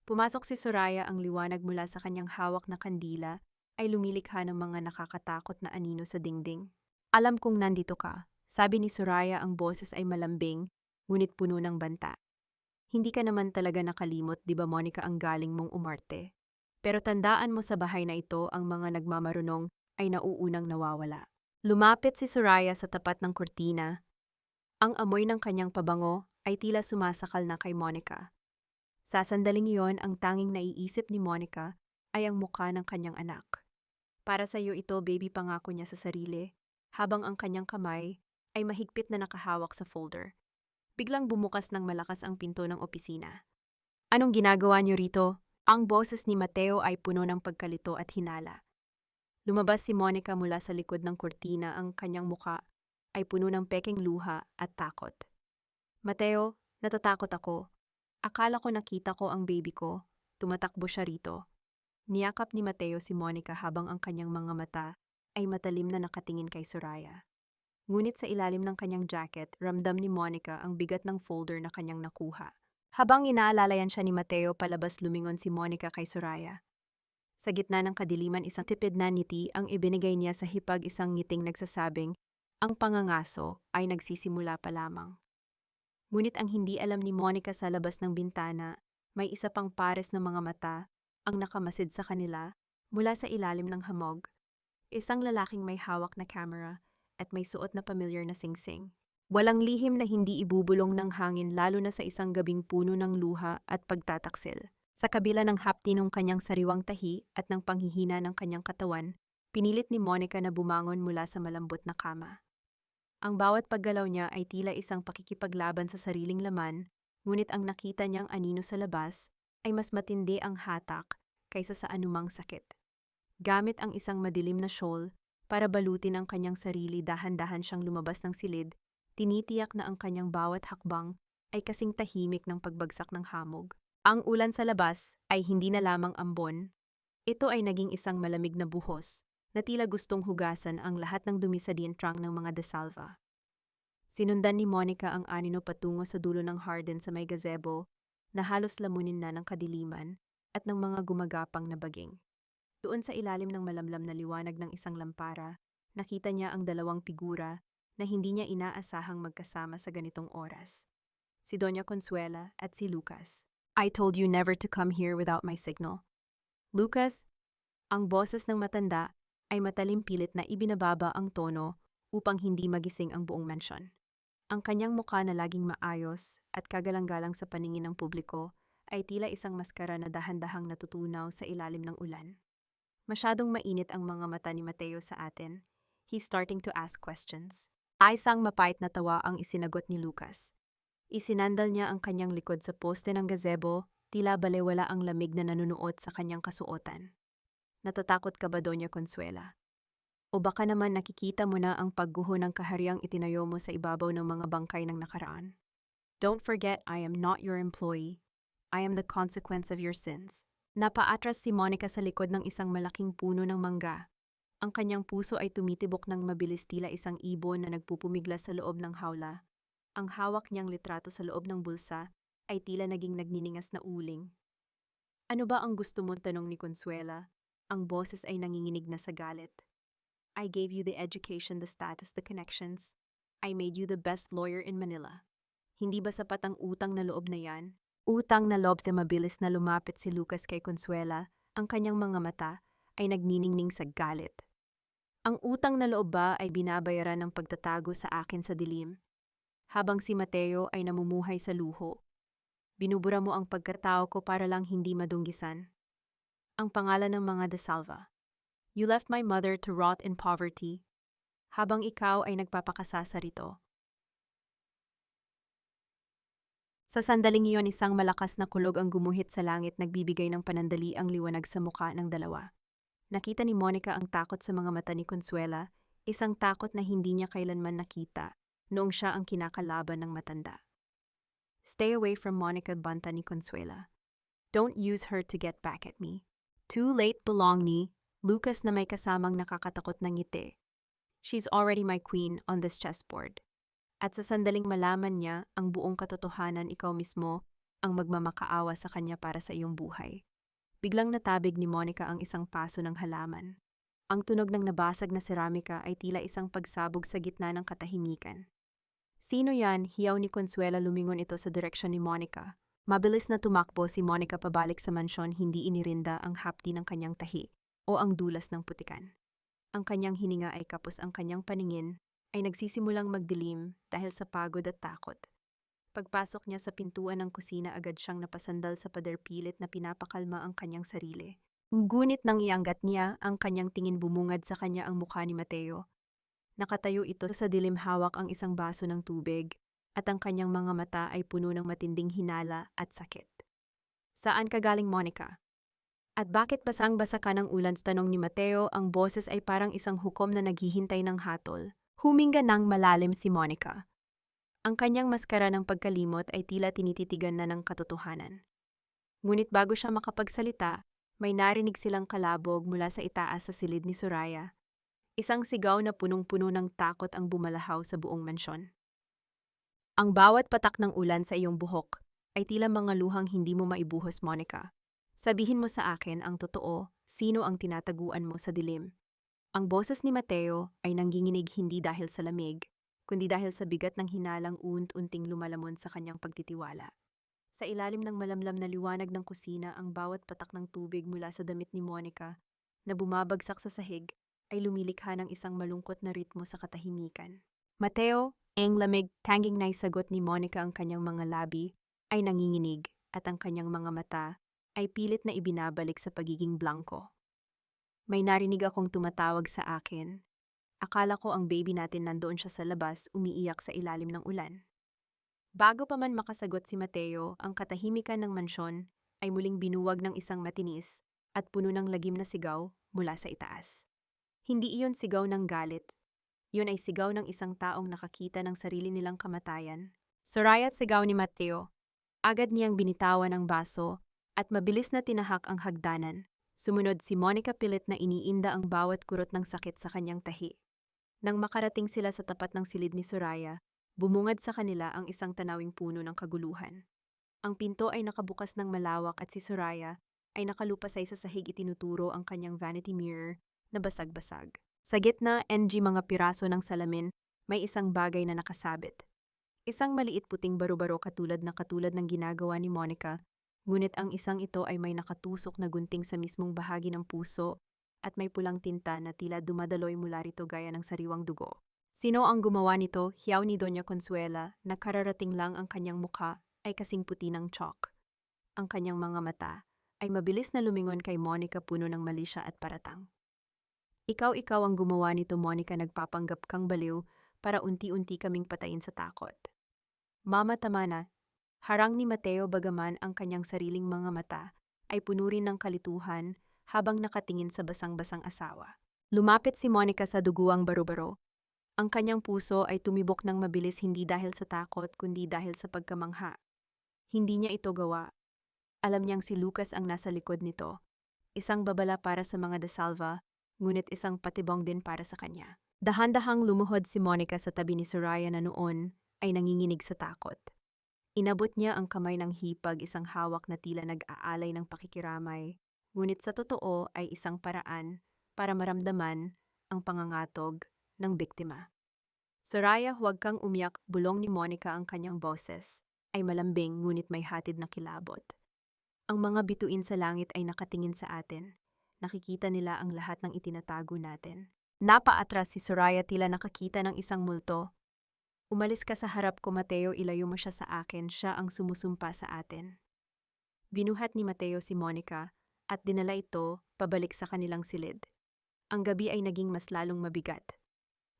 Pumasok si Soraya, ang liwanag mula sa kanyang hawak na kandila ay lumilikha ng mga nakakatakot na anino sa dingding. Alam kong nandito ka, sabi ni Soraya, ang boses ay malambing, ngunit puno ng banta. Hindi ka naman talaga nakalimot, di ba Monica, ang galing mong umarte? Pero tandaan mo, sa bahay na ito ang mga nagmamarunong ay nauunang nawawala. Lumapit si Soraya sa tapat ng kurtina. Ang amoy ng kanyang pabango ay tila sumasakal na kay Monica. Sa sandaling iyon, ang tanging naiisip ni Monica ay ang mukha ng kanyang anak. Para sa iyo ito, baby, pangako niya sa sarili, habang ang kanyang kamay ay mahigpit na nakahawak sa folder. Biglang bumukas ng malakas ang pinto ng opisina. Anong ginagawa niyo rito? Ang boses ni Mateo ay puno ng pagkalito at hinala. Lumabas si Monica mula sa likod ng kurtina, ang kanyang muka ay puno ng peking luha at takot. Mateo, natatakot ako. Akala ko nakita ko ang baby ko. Tumatakbo siya rito. Niyakap ni Mateo si Monica habang ang kanyang mga mata ay matalim na nakatingin kay Soraya. Ngunit sa ilalim ng kanyang jacket, ramdam ni Monica ang bigat ng folder na kanyang nakuha. Habang inaalalayan siya ni Mateo, palabas lumingon si Monica kay Soraya. Sa gitna ng kadiliman, isang tipid na ngiti ang ibinigay niya sa hipag, isang ngiting nagsasabing, ang pangangaso ay nagsisimula pa lamang. Ngunit ang hindi alam ni Monica, sa labas ng bintana, may isa pang pares ng mga mata ang nakamasid sa kanila mula sa ilalim ng hamog. Isang lalaking may hawak na camera at may suot na pamilyar na singsing. Walang lihim na hindi ibubulong ng hangin, lalo na sa isang gabing puno ng luha at pagtataksil. Sa kabila ng hapti ng kanyang sariwang tahi at ng panghihina ng kanyang katawan, pinilit ni Monica na bumangon mula sa malambot na kama. Ang bawat paggalaw niya ay tila isang pakikipaglaban sa sariling laman, ngunit ang nakita niyang anino sa labas ay mas matindi ang hatak kaysa sa anumang sakit. Gamit ang isang madilim na shawl para balutin ang kanyang sarili, dahan-dahan siyang lumabas ng silid. Tinitiyak na ang kanyang bawat hakbang ay kasing tahimik ng pagbagsak ng hamog. Ang ulan sa labas ay hindi na lamang ambon. Ito ay naging isang malamig na buhos na tila gustong hugasan ang lahat ng dumi sa dientrang ng mga desalva. Sinundan ni Monica ang anino patungo sa dulo ng harden sa may gazebo na halos lamunin na ng kadiliman at ng mga gumagapang na baging. Doon sa ilalim ng malamlam na liwanag ng isang lampara, nakita niya ang dalawang figura na hindi niya inaasahang magkasama sa ganitong oras. Si Doña Consuela at si Lucas. I told you never to come here without my signal. Lucas, ang boses ng matanda ay matalim, pilit na ibinababa ang tono upang hindi magising ang buong mansyon. Ang kanyang mukha na laging maayos at kagalang-galang sa paningin ng publiko ay tila isang maskara na dahan-dahang natutunaw sa ilalim ng ulan. Masyadong mainit ang mga mata ni Mateo sa atin. He's starting to ask questions. Ay isang mapait na tawa ang isinagot ni Lucas. Isinandal niya ang kanyang likod sa poste ng gazebo, tila balewala ang lamig na nanunuot sa kanyang kasuotan. Natatakot ka ba, Doña Consuela? O baka naman nakikita mo na ang pagguho ng kahariang itinayo mo sa ibabaw ng mga bangkay ng nakaraan? Don't forget, I am not your employee. I am the consequence of your sins. Napaatras si Monica sa likod ng isang malaking puno ng mangga. Ang kanyang puso ay tumitibok ng mabilis, tila isang ibon na nagpupumiglas sa loob ng hawla. Ang hawak niyang litrato sa loob ng bulsa ay tila naging nagniningas na uling. Ano ba ang gusto mo? Tanong ni Consuela. Ang boses ay nanginginig na sa galit. I gave you the education, the status, the connections. I made you the best lawyer in Manila. Hindi ba sapat ang utang na loob na yan? Utang na loob. Sa mabilis na lumapit si Lucas kay Consuela, ang kanyang mga mata ay nagniningning sa galit. Ang utang na loob ba ay binabayaran ng pagtatago sa akin sa dilim? Habang si Mateo ay namumuhay sa luho, binubura mo ang pagkatao ko para lang hindi madunggisan. Ang pangalan ng mga desalva. You left my mother to rot in poverty, habang ikaw ay nagpapakasasa rito. Sa sandaling iyon, isang malakas na kulog ang gumuhit sa langit, nagbibigay ng panandali ang liwanag sa mukha ng dalawa. Nakita ni Monica ang takot sa mga mata ni Consuela, isang takot na hindi niya kailanman nakita noong siya ang kinakalaban ng matanda. Stay away from Monica, banta ni Consuela. Don't use her to get back at me. Too late, belong ni Lucas na may kasamang nakakatakot na ngiti. She's already my queen on this chessboard. At sa sandaling malaman niya ang buong katotohanan, ikaw mismo ang magmamakaawa sa kanya para sa iyong buhay. Biglang natabig ni Monica ang isang paso ng halaman. Ang tunog ng nabasag na seramika ay tila isang pagsabog sa gitna ng katahimikan. Sino yan? Hiyaw ni Consuela, lumingon ito sa direksyon ni Monica. Mabilis na tumakbo si Monica pabalik sa mansyon, hindi inirinda ang hapdi ng kanyang tahi o ang dulas ng putikan. Ang kanyang hininga ay kapos, ang kanyang paningin ay nagsisimulang magdilim dahil sa pagod at takot. Pagpasok niya sa pintuan ng kusina, agad siyang napasandal sa pader, pilit na pinapakalma ang kanyang sarili. Ngunit nang ianggat niya ang kanyang tingin, bumungad sa kanya ang mukha ni Mateo. Nakatayo ito sa dilim, hawak ang isang baso ng tubig, at ang kanyang mga mata ay puno ng matinding hinala at sakit. Saan ka galing, Monica? At bakit basang-basa ka ng ulan? Tanong ni Mateo, ang boses ay parang isang hukom na naghihintay ng hatol. Huminga ng malalim si Monica. Ang kanyang maskara ng pagkalimot ay tila tinititigan na ng katotohanan. Ngunit bago siya makapagsalita, may narinig silang kalabog mula sa itaas sa silid ni Soraya. Isang sigaw na punong-puno ng takot ang bumalahaw sa buong mansyon. Ang bawat patak ng ulan sa iyong buhok ay tila mga luhang hindi mo maibuhos, Monica. Sabihin mo sa akin ang totoo, sino ang tinataguan mo sa dilim? Ang boses ni Mateo ay nangginginig hindi dahil sa lamig, kundi dahil sa bigat ng hinalang unti-unting lumalamon sa kanyang pagtitiwala. Sa ilalim ng malamlam na liwanag ng kusina, ang bawat patak ng tubig mula sa damit ni Monica na bumabagsak sa sahig ay lumilikha ng isang malungkot na ritmo sa katahimikan. Mateo, ang lamig, tanging naisagot ni Monica, ang kanyang mga labi ay nanginginig at ang kanyang mga mata ay pilit na ibinabalik sa pagiging blanko. May narinig akong tumatawag sa akin. Akala ko ang baby natin nandoon siya sa labas, umiiyak sa ilalim ng ulan. Bago pa man makasagot si Mateo, ang katahimikan ng mansyon ay muling binuwag ng isang matinis at puno ng lagim na sigaw mula sa itaas. Hindi iyon sigaw ng galit. Yun ay sigaw ng isang taong nakakita ng sarili nilang kamatayan. Soraya, sigaw ni Mateo. Agad niyang binitawan ang baso at mabilis na tinahak ang hagdanan. Sumunod si Monica, pilit na iniinda ang bawat kurot ng sakit sa kanyang tahi. Nang makarating sila sa tapat ng silid ni Soraya, bumungad sa kanila ang isang tanawing puno ng kaguluhan. Ang pinto ay nakabukas ng malawak at si Soraya ay nakalupasay sa sahig, itinuturo ang kanyang vanity mirror na basag-basag. Sa gitna, mga piraso ng salamin, may isang bagay na nakasabit. Isang maliit puting baro-baro katulad ng ginagawa ni Monica, ngunit ang isang ito ay may nakatusok na gunting sa mismong bahagi ng puso at may pulang tinta na tila dumadaloy mula rito gaya ng sariwang dugo. Sino ang gumawa nito? Hiyaw ni Doña Consuela, na kararating lang ang kanyang mukha ay kasing puti ng chalk. Ang kanyang mga mata ay mabilis na lumingon kay Monica, puno ng malisya at paratang. Ikaw ang gumawa nito, Monica, nagpapanggap kang baliw para unti-unti kaming patayin sa takot. Mama, tama na. Harang ni Mateo, bagaman ang kanyang sariling mga mata ay puno rin ng kalituhan habang nakatingin sa basang-basang asawa. Lumapit si Monica sa duguang baro-baro. Ang kanyang puso ay tumibok ng mabilis, hindi dahil sa takot kundi dahil sa pagkamangha. Hindi niya ito gawa. Alam niyang si Lucas ang nasa likod nito. Isang babala para sa mga De Salva, ngunit isang patibong din para sa kanya. Dahan-dahang lumuhod si Monica sa tabi ni Soraya na noon ay nanginginig sa takot. Inabot niya ang kamay ng hipag, isang hawak na tila nag-aalay ng pakikiramay, ngunit sa totoo ay isang paraan para maramdaman ang pangangatog ng biktima. Soraya, huwag kang umiyak, bulong ni Monica, ang kanyang boses ay malambing ngunit may hatid na kilabot. Ang mga bituin sa langit ay nakatingin sa atin. Nakikita nila ang lahat ng itinatago natin. Napaatras si Soraya, tila nakakita ng isang multo. Umalis ka sa harap ko, Mateo, ilayo mo siya sa akin, siya ang sumusumpa sa atin. Binuhat ni Mateo si Monica at dinala ito pabalik sa kanilang silid. Ang gabi ay naging mas lalong mabigat.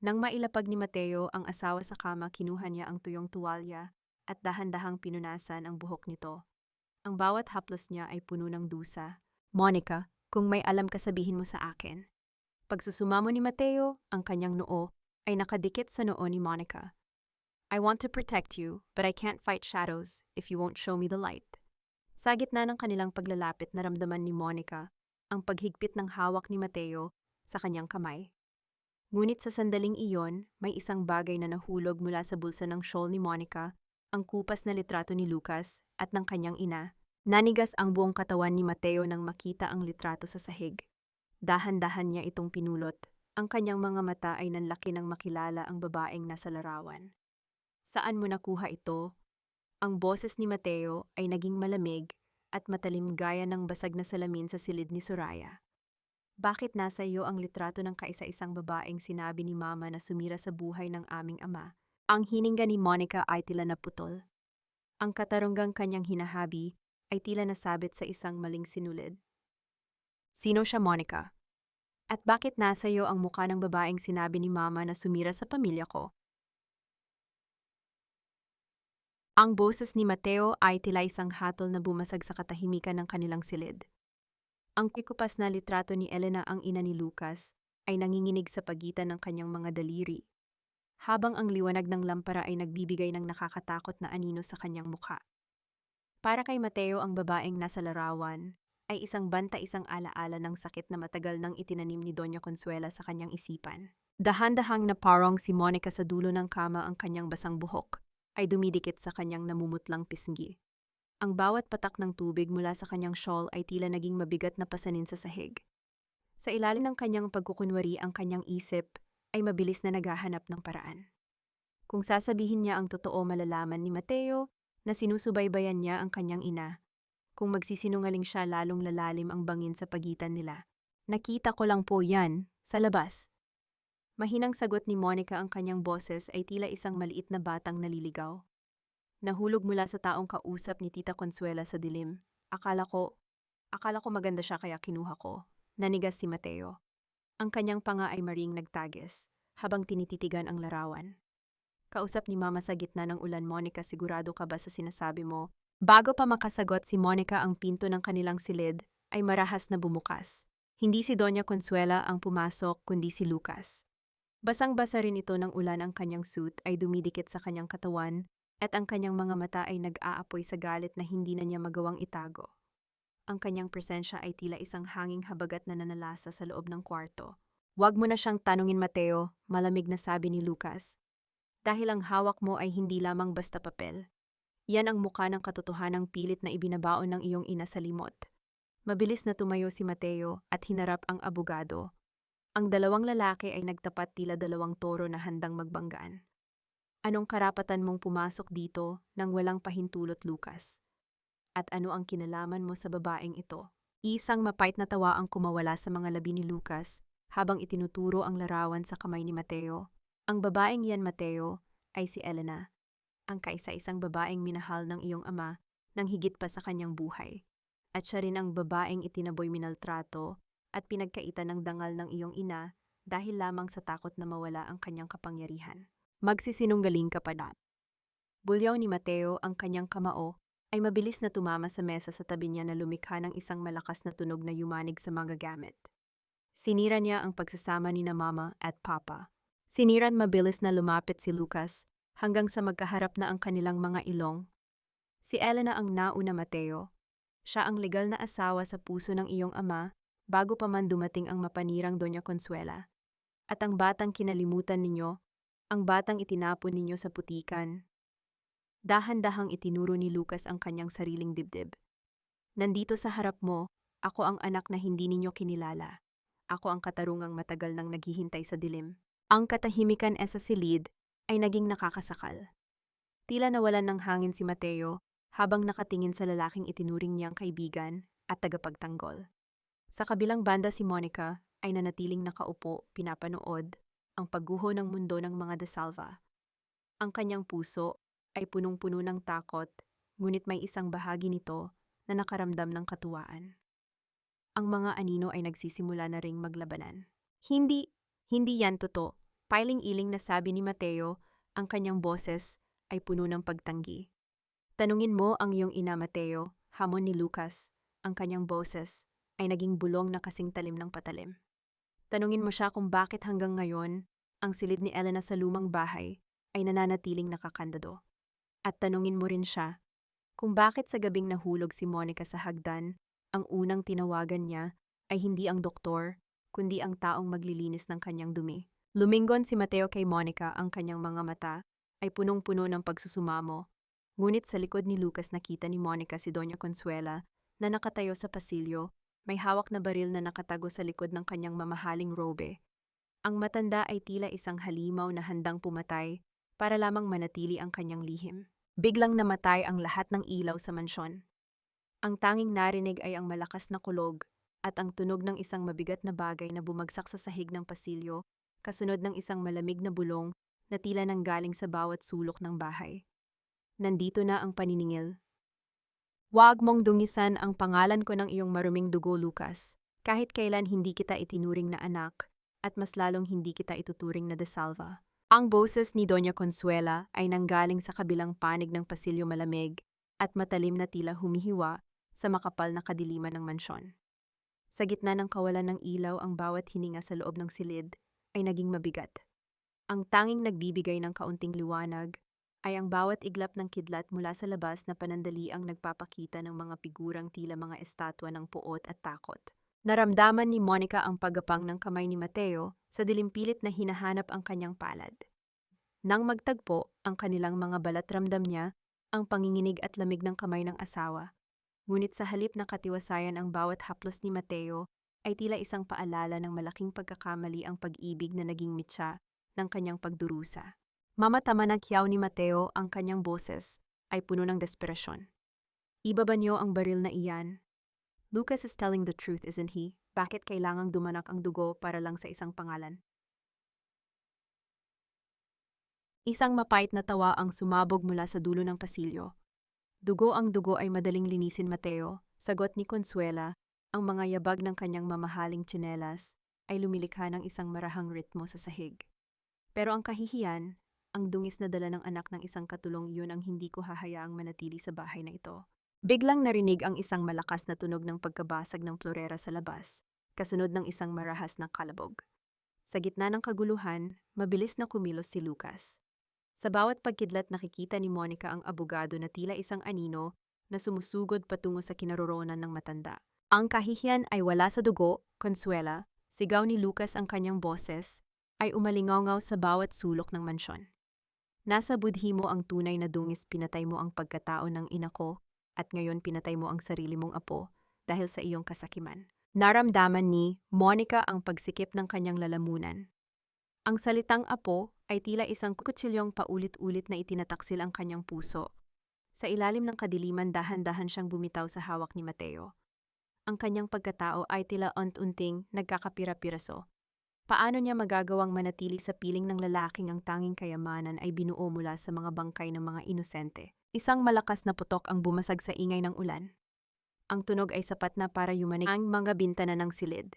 Nang mailapag ni Mateo ang asawa sa kama, kinuha niya ang tuyong tuwalya at dahan-dahang pinunasan ang buhok nito. Ang bawat haplos niya ay puno ng dusa. Monica, kung may alam ka, sabihin mo sa akin. Pagsusumamo ni Mateo, ang kanyang noo ay nakadikit sa noo ni Monica. I want to protect you, but I can't fight shadows if you won't show me the light. Sa gitna ng kanilang paglalapit, naramdaman ni Monica ang paghigpit ng hawak ni Mateo sa kanyang kamay. Ngunit sa sandaling iyon, may isang bagay na nahulog mula sa bulsa ng shawl ni Monica, ang kupas na litrato ni Lucas at ng kanyang ina. Nanigas ang buong katawan ni Mateo nang makita ang litrato sa sahig. Dahan-dahan niya itong pinulot. Ang kanyang mga mata ay nanlaki nang makilala ang babaeng nasa larawan. Saan mo nakuha ito? Ang boses ni Mateo ay naging malamig at matalim gaya ng basag na salamin sa silid ni Soraya. Bakit nasa iyo ang litrato ng kaisa-isang babaeng sinabi ni Mama na sumira sa buhay ng aming ama? Ang hininga ni Monica ay tila naputol. Ang katarunggang kanyang hinahabi ay tila nasabit sa isang maling sinulid. Sino siya, Monica? At bakit nasa iyo ang mukha ng babaeng sinabi ni Mama na sumira sa pamilya ko? Ang boses ni Mateo ay tila isang hatol na bumasag sa katahimikan ng kanilang silid. Ang kikupas na litrato ni Elena, ang ina ni Lucas, ay nanginginig sa pagitan ng kanyang mga daliri, habang ang liwanag ng lampara ay nagbibigay ng nakakatakot na anino sa kanyang mukha. Para kay Mateo, ang babaeng nasa larawan ay isang isang alaala ng sakit na matagal nang itinanim ni Doña Consuela sa kanyang isipan. Dahan-dahang na parang si Monica sa dulo ng kama, ang kanyang basang buhok ay dumidikit sa kanyang namumutlang pisngi. Ang bawat patak ng tubig mula sa kanyang shawl ay tila naging mabigat na pasanin sa sahig. Sa ilalim ng kanyang pagkukunwari, ang kanyang isip ay mabilis na naghahanap ng paraan. Kung sasabihin niya ang totoo, malalaman ni Mateo na sinusubaybayan niya ang kanyang ina. Kung magsisinungaling siya, lalong lalalim ang bangin sa pagitan nila. Nakita ko lang po yan, sa labas. Mahinang sagot ni Monica, ang kanyang boses ay tila isang maliit na batang naliligaw. Nahulog mula sa taong kausap ni Tita Consuela sa dilim. Akala ko maganda siya kaya kinuha ko. Nanigas si Mateo. Ang kanyang panga ay maring nagtagis, habang tinititigan ang larawan. Kausap ni Mama sa gitna ng ulan. Monica, sigurado ka ba sa sinasabi mo? Bago pa makasagot si Monica, ang pinto ng kanilang silid ay marahas na bumukas. Hindi si Doña Consuela ang pumasok, kundi si Lucas. Basang-basa rin ito ng ulan, ang kanyang suit ay dumidikit sa kanyang katawan at ang kanyang mga mata ay nag-aapoy sa galit na hindi na niya magawang itago. Ang kanyang presensya ay tila isang hanging habagat na nanalasa sa loob ng kwarto. Huwag mo na siyang tanungin, Mateo, malamig na sabi ni Lucas. Dahil ang hawak mo ay hindi lamang basta papel. Yan ang mukha ng katotohanang pilit na ibinabaon ng iyong ina sa limot. Mabilis na tumayo si Mateo at hinarap ang abogado. Ang dalawang lalaki ay nagtapat, tila dalawang toro na handang magbanggaan. Anong karapatan mong pumasok dito nang walang pahintulot, Lucas? At ano ang kinalaman mo sa babaeng ito? Isang mapait na tawa ang kumawala sa mga labi ni Lucas habang itinuturo ang larawan sa kamay ni Mateo. Ang babaeng yan, Mateo, ay si Elena, ang kaisa-isang babaeng minahal ng iyong ama nang higit pa sa kanyang buhay. At siya rin ang babaeng itinaboy, minaltrato at pinagkaitan ng dangal ng iyong ina dahil lamang sa takot na mawala ang kanyang kapangyarihan. Magsisinungaling ka pa na. Bulyaw ni Mateo. Ang kanyang kamao ay mabilis na tumama sa mesa sa tabi niya na lumikha ng isang malakas na tunog na yumanig sa mga gamit. Sinira niya ang pagsasama ni na Mama at Papa. Siniran mabilis na lumapit si Lucas hanggang sa magkaharap na ang kanilang mga ilong. Si Elena ang nauna, Mateo. Siya ang legal na asawa sa puso ng iyong ama bago pa man dumating ang mapanirang Doña Consuela. At ang batang kinalimutan ninyo, ang batang itinapon ninyo sa putikan. Dahan-dahang itinuro ni Lucas ang kanyang sariling dibdib. Nandito sa harap mo, ako ang anak na hindi ninyo kinilala. Ako ang katarungang matagal nang naghihintay sa dilim. Ang katahimikan sa silid ay naging nakakasakal. Tila nawalan ng hangin si Mateo habang nakatingin sa lalaking itinuring niyang kaibigan at tagapagtanggol. Sa kabilang banda, si Monica ay nanatiling nakaupo, pinapanood ang pagguho ng mundo ng mga De Salva. Ang kanyang puso ay punong-puno ng takot, ngunit may isang bahagi nito na nakaramdam ng katuwaan. Ang mga anino ay nagsisimula na ring maglabanan. Hindi yan totoo. Pailing-iling na sabi ni Mateo, ang kanyang boses ay puno ng pagtanggi. Tanungin mo ang iyong ina, Mateo, hamon ni Lucas. Ang kanyang boses ay naging bulong na kasing talim ng patalim. Tanungin mo siya kung bakit hanggang ngayon ang silid ni Elena sa lumang bahay ay nananatiling nakakandado. At tanungin mo rin siya kung bakit sa gabing nahulog si Monica sa hagdan, ang unang tinawagan niya ay hindi ang doktor, kundi ang taong maglilinis ng kanyang dumi. Lumingon si Mateo kay Monica, ang kanyang mga mata ay punong-puno ng pagsusumamo. Ngunit sa likod ni Lucas nakita ni Monica si Doña Consuela na nakatayo sa pasilyo, may hawak na baril na nakatago sa likod ng kanyang mamahaling robe. Ang matanda ay tila isang halimaw na handang pumatay para lamang manatili ang kanyang lihim. Biglang namatay ang lahat ng ilaw sa mansyon. Ang tanging narinig ay ang malakas na kulog at ang tunog ng isang mabigat na bagay na bumagsak sa sahig ng pasilyo, kasunod ng isang malamig na bulong na tila nanggaling sa bawat sulok ng bahay. Nandito na ang paniningil. Huwag mong dungisan ang pangalan ko ng iyong maruming dugo, Lucas. Kahit kailan hindi kita itinuring na anak, at mas lalong hindi kita ituturing na De Salva. Ang boses ni Doña Consuela ay nanggaling sa kabilang panig ng pasilyo malamig at matalim na tila humihiwa sa makapal na kadiliman ng mansyon. Sa gitna ng kawalan ng ilaw ang bawat hininga sa loob ng silid ay naging mabigat. Ang tanging nagbibigay ng kaunting liwanag ay ang bawat iglap ng kidlat mula sa labas na panandaliang nagpapakita ng mga figurang tila mga estatwa ng puot at takot. Naramdaman ni Monica ang paggapang ng kamay ni Mateo sa dilimpilit na hinahanap ang kanyang palad. Nang magtagpo ang kanilang mga balat ramdam niya ang panginginig at lamig ng kamay ng asawa. Ngunit sa halip na katiwasayan ang bawat haplos ni Mateo ay tila isang paalala ng malaking pagkakamali ang pag-ibig na naging mitya ng kanyang pagdurusa. Mamatama ng kiyaw ni Mateo ang kanyang boses ay puno ng desperasyon. Ibaba niyo ang baril na iyan. Lucas is telling the truth, isn't he? Bakit kailangang dumanak ang dugo para lang sa isang pangalan? Isang mapait na tawa ang sumabog mula sa dulo ng pasilyo. Dugo ang dugo ay madaling linisin, Mateo. Sagot ni Consuela, ang mga yabag ng kanyang mamahaling tsinelas ay lumilikha ng isang marahang ritmo sa sahig. Pero ang kahihiyan, ang dungis na dala ng anak ng isang katulong iyon ang hindi ko hahayaang manatili sa bahay na ito. Biglang narinig ang isang malakas na tunog ng pagkabasag ng florera sa labas, kasunod ng isang marahas na kalabog. Sa gitna ng kaguluhan, mabilis na kumilos si Lucas. Sa bawat pagkidlat nakikita ni Monica ang abogado na tila isang anino na sumusugod patungo sa kinaroroonan ng matanda. Ang kahihiyan ay wala sa dugo, Consuela, sigaw ni Lucas ang kanyang boses, ay umalingaw sa bawat sulok ng mansyon. Nasa budhi mo ang tunay na dungis, pinatay mo ang pagkatao ng ina ko, at ngayon pinatay mo ang sarili mong apo dahil sa iyong kasakiman. Naramdaman ni Monica ang pagsikip ng kanyang lalamunan. Ang salitang apo ay tila isang kutsilyong paulit-ulit na itinataksil ang kanyang puso. Sa ilalim ng kadiliman dahan-dahan siyang bumitaw sa hawak ni Mateo. Ang kanyang pagkatao ay tila unti-unting nagkakapira-piraso. Paano niya magagawang manatili sa piling ng lalaking ang tanging kayamanan ay binuo mula sa mga bangkay ng mga inosente? Isang malakas na putok ang bumasag sa ingay ng ulan. Ang tunog ay sapat na para yumanig ang mga bintana ng silid.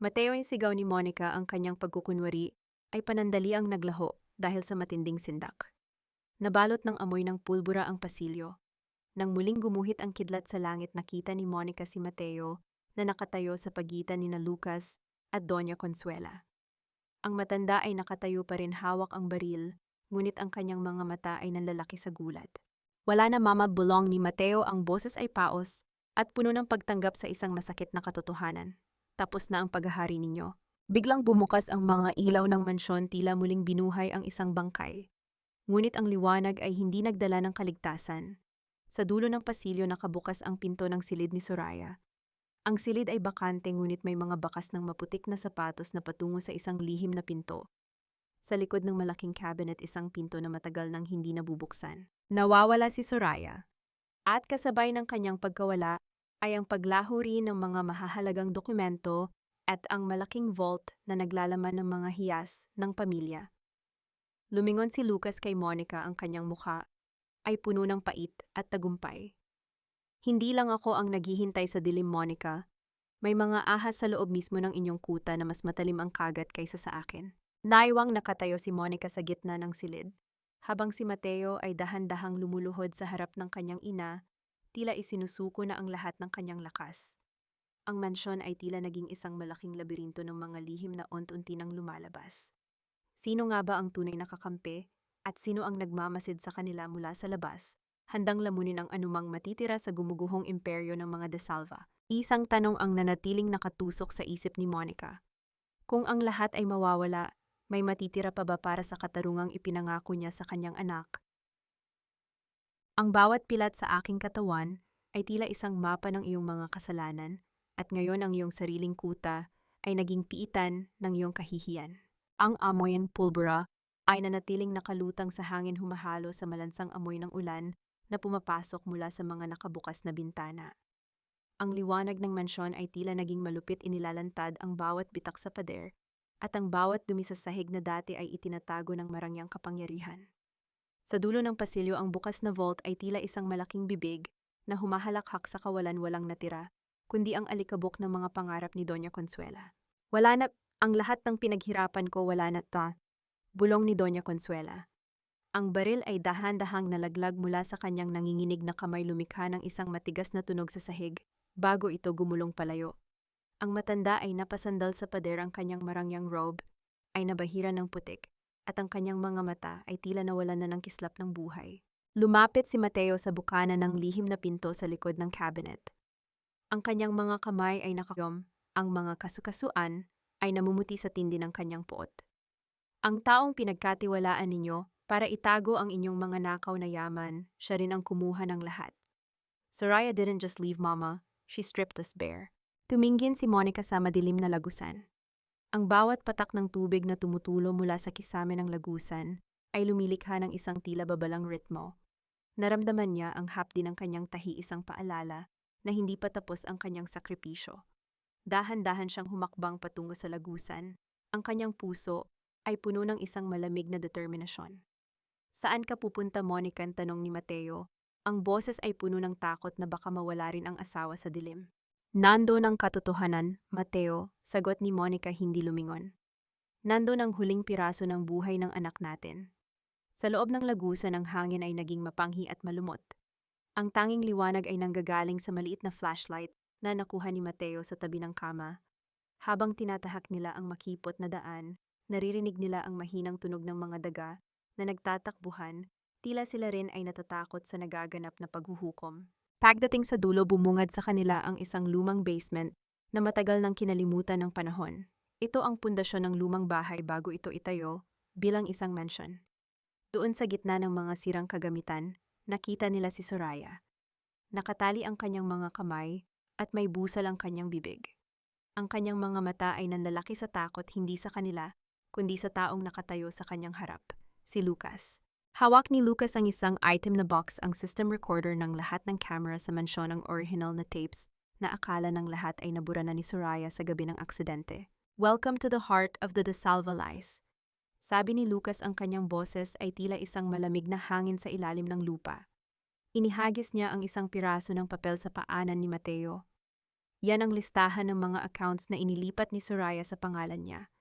Mateo, yung sigaw ni Monica, ang kanyang pagkukunwari ay panandaliang naglaho dahil sa matinding sindak. Nabalot ng amoy ng pulbura ang pasilyo. Nang muling gumuhit ang kidlat sa langit, nakita ni Monica si Mateo na nakatayo sa pagitan ni Lucas at Doña Consuela. Ang matanda ay nakatayo pa rin, hawak ang baril, ngunit ang kanyang mga mata ay nanlalaki sa gulat. Wala na mamabulong ni Mateo, ang boses ay paos at puno ng pagtanggap sa isang masakit na katotohanan. Tapos na ang paghahari ninyo. Biglang bumukas ang mga ilaw ng mansyon, tila muling binuhay ang isang bangkay. Ngunit ang liwanag ay hindi nagdala ng kaligtasan. Sa dulo ng pasilyo nakabukas ang pinto ng silid ni Soraya. Ang silid ay bakante, ngunit may mga bakas ng maputik na sapatos na patungo sa isang lihim na pinto. Sa likod ng malaking cabinet, isang pinto na matagal nang hindi nabubuksan. Nawawala si Soraya. At kasabay ng kanyang pagkawala ay ang paglaho rin ng mga mahahalagang dokumento at ang malaking vault na naglalaman ng mga hiyas ng pamilya. Lumingon si Lucas kay Monica, ang kanyang mukha ay puno ng pait at tagumpay. Hindi lang ako ang naghihintay sa dilim, Monica. May mga ahas sa loob mismo ng inyong kuta na mas matalim ang kagat kaysa sa akin. Naiwang nakatayo si Monica sa gitna ng silid, habang si Mateo ay dahan-dahang lumuluhod sa harap ng kanyang ina, tila isinusuko na ang lahat ng kanyang lakas. Ang mansyon ay tila naging isang malaking labirinto ng mga lihim na unti-unti nang lumalabas. Sino nga ba ang tunay na kakampi at sino ang nagmamasid sa kanila mula sa labas, handang lamunin ang anumang matitira sa gumuguhong imperyo ng mga De Salva? Isang tanong ang nanatiling nakatusok sa isip ni Monica. Kung ang lahat ay mawawala, may matitira pa ba para sa katarungang ipinangako niya sa kanyang anak? Ang bawat pilat sa aking katawan ay tila isang mapa ng iyong mga kasalanan, at ngayon ang iyong sariling kuta ay naging piitan ng iyong kahihiyan. Ang amoy ng pulbura ay nanatiling nakalutang sa hangin, humahalo sa malansang amoy ng ulan na pumapasok mula sa mga nakabukas na bintana. Ang liwanag ng mansyon ay tila naging malupit, inilalantad ang bawat bitak sa pader, at ang bawat dumi sa sahig na dati ay itinatago ng marangyang kapangyarihan. Sa dulo ng pasilyo, ang bukas na vault ay tila isang malaking bibig na humahalakhak sa kawalan, walang natira, kundi ang alikabok ng mga pangarap ni Doña Consuela. Wala na ang lahat ng pinaghirapan ko, wala na ta. Bulong ni Doña Consuela. Ang baril ay dahan-dahang nalaglag mula sa kanyang nanginginig na kamay, lumikha ng isang matigas na tunog sa sahig, bago ito gumulong palayo. Ang matanda ay napasandal sa pader, ang kanyang marangyang robe ay nabahira ng putik, at ang kanyang mga mata ay tila nawalan na ng kislap ng buhay. Lumapit si Mateo sa bukana ng lihim na pinto sa likod ng cabinet. Ang kanyang mga kamay ay nakayom, ang mga kasukasuan ay namumuti sa tindi ng kanyang puot. Ang taong pinagkatiwalaan ninyo para itago ang inyong mga nakaw na yaman, siya rin ang kumuha ng lahat. Soraya didn't just leave Mama, she stripped us bare. Tumingin si Monica sa madilim na lagusan. Ang bawat patak ng tubig na tumutulo mula sa kisame ng lagusan ay lumilikha ng isang tila babalang ritmo. Naramdaman niya ang hapdi ng kanyang tahi, isang paalala na hindi pa tapos ang kanyang sakripisyo. Dahan-dahan siyang humakbang patungo sa lagusan. Ang kanyang puso ay puno ng isang malamig na determinasyon. Saan ka pupunta, Monica? Tanong ni Mateo. Ang boses ay puno ng takot na baka mawala rin ang asawa sa dilim. Nandun ang katotohanan, Mateo, sagot ni Monica hindi lumingon. Nandun ang huling piraso ng buhay ng anak natin. Sa loob ng lagusan ang hangin ay naging mapanghi at malumot. Ang tanging liwanag ay nanggagaling sa maliit na flashlight na nakuha ni Mateo sa tabi ng kama. Habang tinatahak nila ang makipot na daan, naririnig nila ang mahinang tunog ng mga daga na nagtatakbuhan, tila sila rin ay natatakot sa nagaganap na paghuhukom. Pagdating sa dulo, bumungad sa kanila ang isang lumang basement na matagal nang kinalimutan ng panahon. Ito ang pundasyon ng lumang bahay bago ito itayo bilang isang mansion. Doon sa gitna ng mga sirang kagamitan, nakita nila si Soraya. Nakatali ang kanyang mga kamay at may busal ang kanyang bibig. Ang kanyang mga mata ay nanlalaki sa takot, hindi sa kanila, kundi sa taong nakatayo sa kanyang harap, si Lucas. Hawak ni Lucas ang isang item na box, ang system recorder ng lahat ng camera sa mansyon, ang original na tapes na akala ng lahat ay nabura na ni Soraya sa gabi ng aksidente. Welcome to the heart of the De Salvalies. Sabi ni Lucas, ang kanyang boses ay tila isang malamig na hangin sa ilalim ng lupa. Inihagis niya ang isang piraso ng papel sa paanan ni Mateo. Yan ang listahan ng mga accounts na inilipat ni Soraya sa pangalan niya.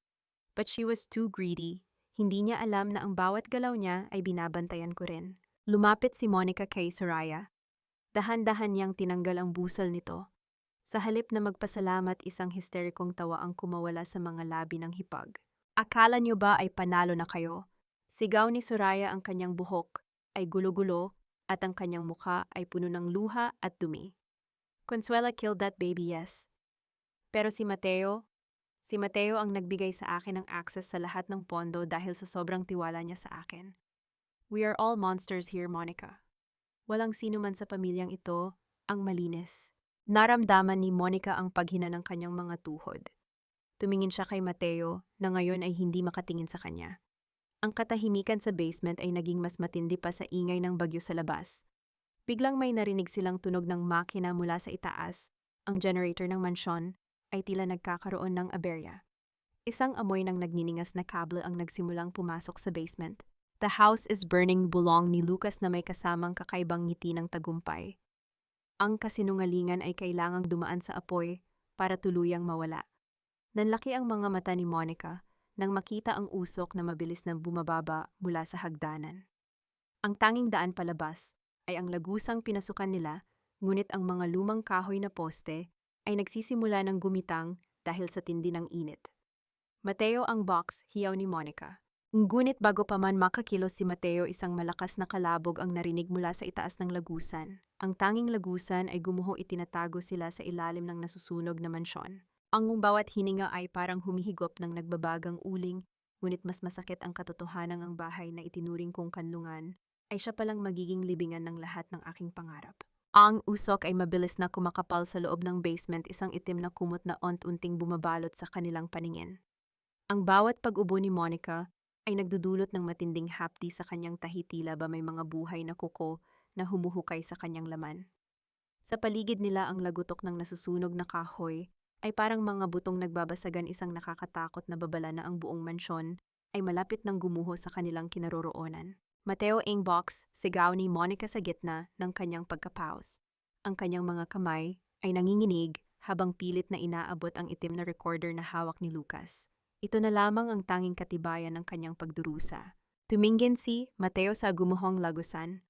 But she was too greedy. Hindi niya alam na ang bawat galaw niya ay binabantayan ko rin. Lumapit si Monica kay Soraya. Dahan-dahan niyang tinanggal ang busal nito. Sa halip na magpasalamat, isang histerikong tawa ang kumawala sa mga labi ng hipag. Akala niyo ba ay panalo na kayo? Sigaw ni Soraya, ang kanyang buhok ay gulo-gulo at ang kanyang mukha ay puno ng luha at dumi. Consuela killed that baby, yes. Pero si Mateo ang nagbigay sa akin ng access sa lahat ng pondo dahil sa sobrang tiwala niya sa akin. We are all monsters here, Monica. Walang sino man sa pamilyang ito ang malinis. Naramdaman ni Monica ang paghina ng kanyang mga tuhod. Tumingin siya kay Mateo na ngayon ay hindi makatingin sa kanya. Ang katahimikan sa basement ay naging mas matindi pa sa ingay ng bagyo sa labas. Biglang may narinig silang tunog ng makina mula sa itaas. Ang generator ng mansyon ay tila nagkakaroon ng aberya. Isang amoy ng nagniningas na kable ang nagsimulang pumasok sa basement. The house is burning, bulong ni Lucas na may kasamang kakaibang ngiti ng tagumpay. Ang kasinungalingan ay kailangang dumaan sa apoy para tuluyang mawala. Nanlaki ang mga mata ni Monica nang makita ang usok na mabilis na bumababa mula sa hagdanan. Ang tanging daan palabas ay ang lagusang pinasukan nila, ngunit ang mga lumang kahoy na poste ay nagsisimula ng gumitang dahil sa tindi ng init. Mateo, ang box, hiyaw ni Monica. Ngunit bago pa man makakilos si Mateo, isang malakas na kalabog ang narinig mula sa itaas ng lagusan. Ang tanging lagusan ay gumuho, itinatago sila sa ilalim ng nasusunog na mansyon. Ang bawat hininga ay parang humihigop ng nagbabagang uling, ngunit mas masakit ang katotohanan, ang bahay na itinuring kong kanlungan ay siya palang magiging libingan ng lahat ng aking pangarap. Ang usok ay mabilis na kumakapal sa loob ng basement, isang itim na kumot na unti-unting bumabalot sa kanilang paningin. Ang bawat pag-ubo ni Monica ay nagdudulot ng matinding hapdi sa kanyang tahi, tila ba may mga buhay na kuko na humuhukay sa kanyang laman. Sa paligid nila, ang lagutok ng nasusunog na kahoy ay parang mga butong nagbabasagan, isang nakakatakot na babala na ang buong mansyon ay malapit ng gumuho sa kanilang kinaroroonan. Mateo, ang box, sigaw ni Monica sa gitna ng kanyang pagkapaus. Ang kanyang mga kamay ay nanginginig habang pilit na inaabot ang itim na recorder na hawak ni Lucas. Ito na lamang ang tanging katibayan ng kanyang pagdurusa. Tumingin si Mateo sa gumuhong lagusan.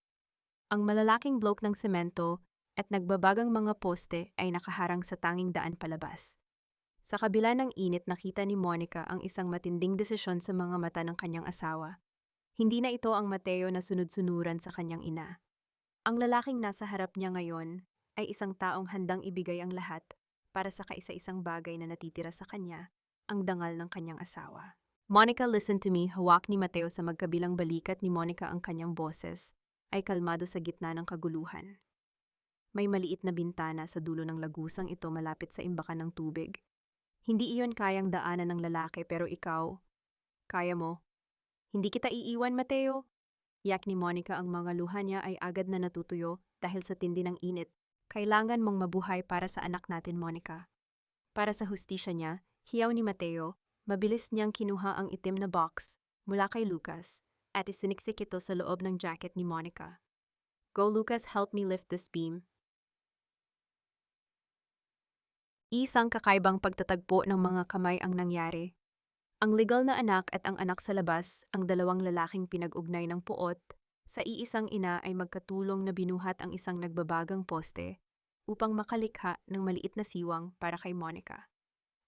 Ang malalaking blok ng semento at nagbabagang mga poste ay nakaharang sa tanging daan palabas. Sa kabila ng init, nakita ni Monica ang isang matinding desisyon sa mga mata ng kanyang asawa. Hindi na ito ang Mateo na sunod-sunuran sa kanyang ina. Ang lalaking nasa harap niya ngayon ay isang taong handang ibigay ang lahat para sa kaisa-isang bagay na natitira sa kanya, ang dangal ng kanyang asawa. Monica, listen to me. Hawak ni Mateo sa magkabilang balikat ni Monica ang kanyang boses, ay kalmado sa gitna ng kaguluhan. May maliit na bintana sa dulo ng lagusang ito malapit sa imbakan ng tubig. Hindi iyon kayang daanan ng lalaki pero ikaw, kaya mo. Hindi kita iiwan, Mateo. Yak ni Monica, ang mga luha niya ay agad na natutuyo dahil sa tindi ng init. Kailangan mong mabuhay para sa anak natin, Monica. Para sa hustisya niya, hiyaw ni Mateo, mabilis niyang kinuha ang itim na box mula kay Lucas at isiniksik ito sa loob ng jacket ni Monica. Go, Lucas, help me lift this beam. Isang kakaibang pagtatagpo ng mga kamay ang nangyari. Ang legal na anak at ang anak sa labas, ang dalawang lalaking pinag-ugnay ng puot, sa iisang ina ay magkatulong na binuhat ang isang nagbabagang poste upang makalikha ng maliit na siwang para kay Monica.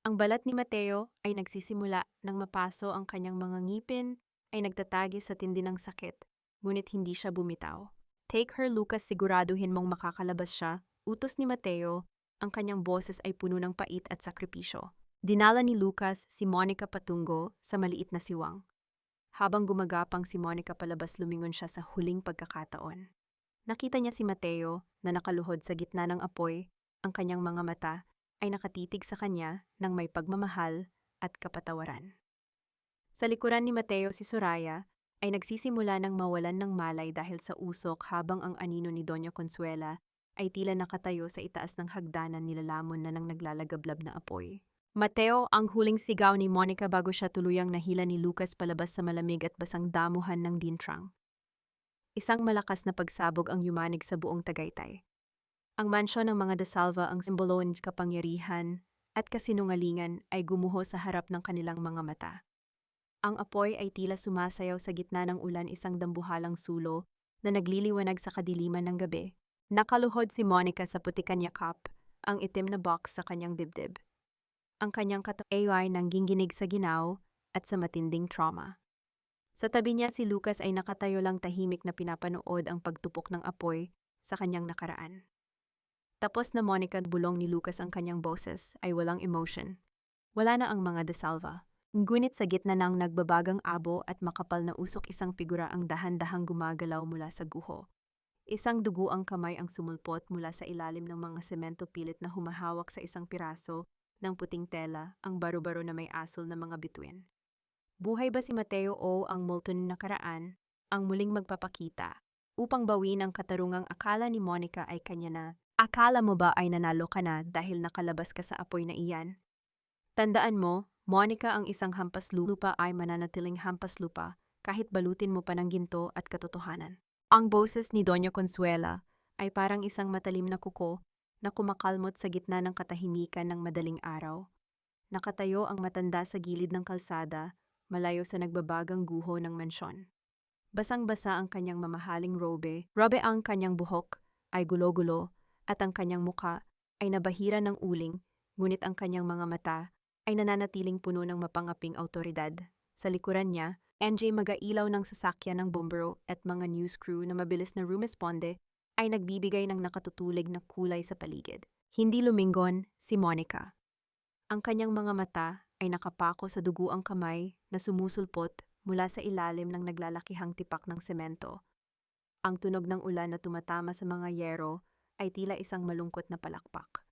Ang balat ni Mateo ay nagsisimula nang mapaso ang kanyang mga ngipin ay nagtatagi sa tindi ng sakit, ngunit hindi siya bumitaw. Take her, Lucas, siguraduhin mong makakalabas siya. Utos ni Mateo, ang kanyang boses ay puno ng pait at sakripisyo. Dinala ni Lucas si Monica patungo sa maliit na siwang. Habang gumagapang si Monica palabas, lumingon siya sa huling pagkakataon. Nakita niya si Mateo na nakaluhod sa gitna ng apoy, ang kanyang mga mata ay nakatitig sa kanya ng may pagmamahal at kapatawaran. Sa likuran ni Mateo, si Soraya ay nagsisimula ng mawalan ng malay dahil sa usok habang ang anino ni Doña Consuela ay tila nakatayo sa itaas ng hagdanan nilalamon na ng naglalagablab na apoy. Mateo, ang huling sigaw ni Monica bago siya tuluyang nahila ni Lucas palabas sa malamig at basang damuhan ng dintrang. Isang malakas na pagsabog ang yumanig sa buong Tagaytay. Ang mansyon ng mga De Salva, ang simbolo ng kapangyarihan at kasinungalingan, ay gumuho sa harap ng kanilang mga mata. Ang apoy ay tila sumasayaw sa gitna ng ulan, isang dambuhalang sulo na nagliliwanag sa kadiliman ng gabi. Nakaluhod si Monica sa putikan yakap, ang itim na box sa kanyang dibdib. Ang kanyang katawan ay nangginginig sa ginaw at sa matinding trauma. Sa tabi niya, si Lucas ay nakatayo lang, tahimik na pinapanood ang pagtupok ng apoy sa kanyang nakaraan. Tapos na, Monica, bulong ni Lucas, ang kanyang boses ay walang emotion. Wala na ang mga De Salva. Ngunit sa gitna ng nagbabagang abo at makapal na usok, isang figura ang dahan-dahang gumagalaw mula sa guho. Isang duguang kamay ang sumulpot mula sa ilalim ng mga semento, pilit na humahawak sa isang piraso ng puting tela, ang baro-baro na may asol na mga bituin. Buhay ba si Mateo o ang multo na nakaraan ang muling magpapakita upang bawin ang katarungang akala ni Monica ay kanya na? Akala mo ba ay nanalo ka na dahil nakalabas ka sa apoy na iyan? Tandaan mo, Monica, ang isang hampas lupa ay mananatiling hampas lupa kahit balutin mo pa ng ginto at katotohanan. Ang boses ni Doña Consuela ay parang isang matalim na kuko na kumakalmot sa gitna ng katahimikan ng madaling araw. Nakatayo ang matanda sa gilid ng kalsada, malayo sa nagbabagang guho ng mansyon. Basang-basa ang kanyang mamahaling robe, ang kanyang buhok ay gulo-gulo at ang kanyang muka ay nabahira ng uling, ngunit ang kanyang mga mata ay nananatiling puno ng mapangaping awtoridad. Sa likuran niya, NJ, mag-ailaw ng sasakyan ng bombero at mga news crew na mabilis na rumesponde ay nagbibigay ng nakatutulig na kulay sa paligid. Hindi lumingon si Monica. Ang kanyang mga mata ay nakapako sa duguang kamay na sumusulpot mula sa ilalim ng naglalakihang tipak ng semento. Ang tunog ng ulan na tumatama sa mga yero ay tila isang malungkot na palakpak.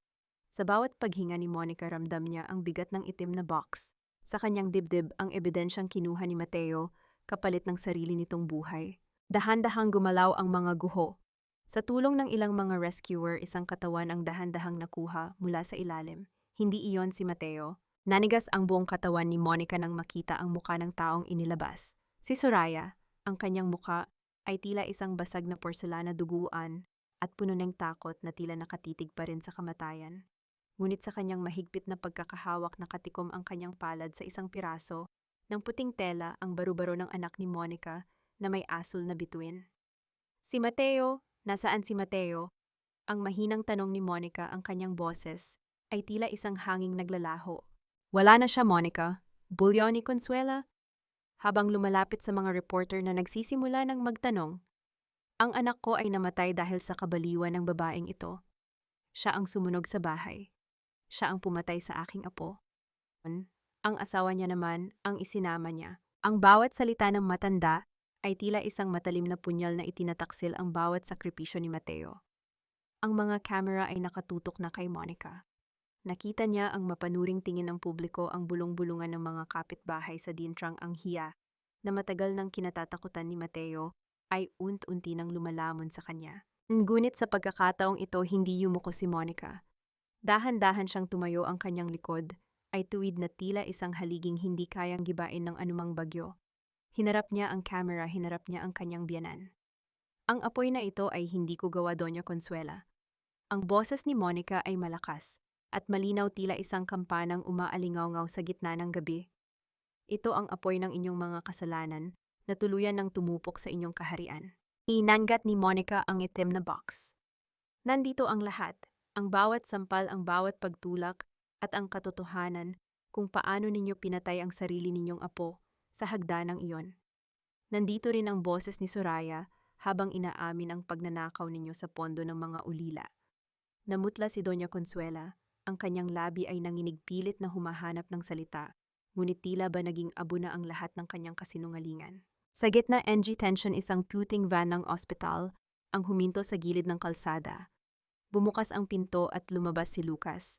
Sa bawat paghinga ni Monica, ramdam niya ang bigat ng itim na box sa kanyang dibdib, ang ebidensyang kinuha ni Mateo kapalit ng sarili nitong buhay. Dahan-dahang gumalaw ang mga guho. Sa tulong ng ilang mga rescuer, isang katawan ang dahan-dahang nakuha mula sa ilalim. Hindi iyon si Mateo. Nanigas ang buong katawan ni Monica nang makita ang muka ng taong inilabas. Si Soraya, ang kanyang muka ay tila isang basag na porselana duguan at puno ng takot na tila nakatitig pa rin sa kamatayan. Ngunit sa kanyang mahigpit na pagkakahawak nakatikom ang kanyang palad sa isang piraso ng puting tela ang baru-baro ng anak ni Monica na may asul na bituin. Si Mateo, nasaan si Mateo? Ang mahinang tanong ni Monica ang kanyang boses ay tila isang hanging naglalaho. Wala na siya, Monica. Bulyo ni Consuela. Habang lumalapit sa mga reporter na nagsisimula ng magtanong, ang anak ko ay namatay dahil sa kabaliwan ng babaeng ito. Siya ang sumunog sa bahay. Siya ang pumatay sa aking apo. Ang asawa niya naman ang isinama niya. Ang bawat salita ng matanda ay tila isang matalim na punyal na itinataksil ang bawat sakripisyo ni Mateo. Ang mga kamera ay nakatutok na kay Monica. Nakita niya ang mapanuring tingin ng publiko, ang bulong-bulungan ng mga kapitbahay sa dintrang, ang hiya na matagal nang kinatatakutan ni Mateo ay unti-unti nang lumalamon sa kanya. Ngunit sa pagkakataong ito hindi yumuko si Monica. Dahan-dahan siyang tumayo, ang kanyang likod ay tuwid na tila isang haliging hindi kayang gibain ng anumang bagyo. Hinarap niya ang camera, hinarap niya ang kanyang biyanan. Ang apoy na ito ay hindi ko gawa, Doña Consuela. Ang boses ni Monica ay malakas at malinaw, tila isang kampanang umaalingaw-ngaw sa gitna ng gabi. Ito ang apoy ng inyong mga kasalanan na tuluyan ng tumupok sa inyong kaharian. Inanggat ni Monica ang itim na box. Nandito ang lahat, ang bawat sampal, ang bawat pagtulak, at ang katotohanan kung paano ninyo pinatay ang sarili ninyong apo sa hagdanang iyon. Nandito rin ang boses ni Soraya habang inaamin ang pagnanakaw ninyo sa pondo ng mga ulila. Namutla si Doña Consuela, ang kanyang labi ay nanginig, pilit na humahanap ng salita, ngunit tila ba naging abo na ang lahat ng kanyang kasinungalingan. Sa gitna ng tension, isang puting van ng ospital ang huminto sa gilid ng kalsada. Bumukas ang pinto at lumabas si Lucas.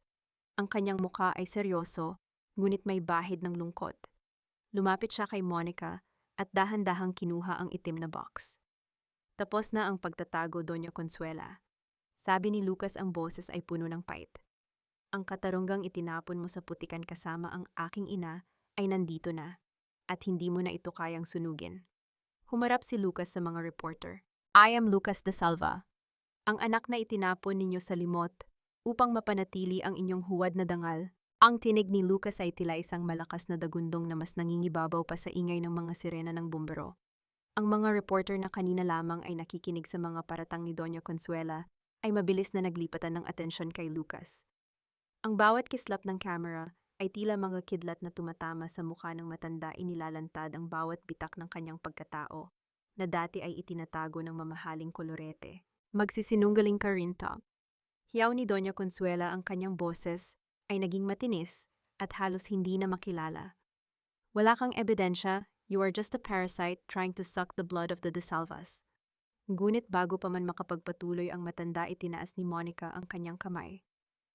Ang kanyang mukha ay seryoso, ngunit may bahid ng lungkot. Lumapit siya kay Monica at dahan-dahang kinuha ang itim na box. Tapos na ang pagtatago, Doña Consuela. Sabi ni Lucas, ang boses ay puno ng pait. Ang katarunggang itinapon mo sa putikan kasama ang aking ina ay nandito na, at hindi mo na ito kayang sunugin. Humarap si Lucas sa mga reporter. I am Lucas de Salva. Ang anak na itinapon ninyo sa limot upang mapanatili ang inyong huwad na dangal. Ang tinig ni Lucas ay tila isang malakas na dagundong na mas nangingibabaw pa sa ingay ng mga sirena ng bumbero. Ang mga reporter na kanina lamang ay nakikinig sa mga paratang ni Doña Consuela ay mabilis na naglipatan ng atensyon kay Lucas. Ang bawat kislap ng camera ay tila mga kidlat na tumatama sa mukha ng matanda, inilalantad ang bawat bitak ng kanyang pagkatao na dati ay itinatago ng mamahaling kolorete. Magsisinungaling ka rin, Top. Hiyaw ni Doña Consuela, ang kanyang boses ay naging matinis at halos hindi na makilala. Wala kang ebidensya, you are just a parasite trying to suck the blood of the De Salvas. Ngunit bago pa man makapagpatuloy ang matanda, itinaas ni Monica ang kanyang kamay.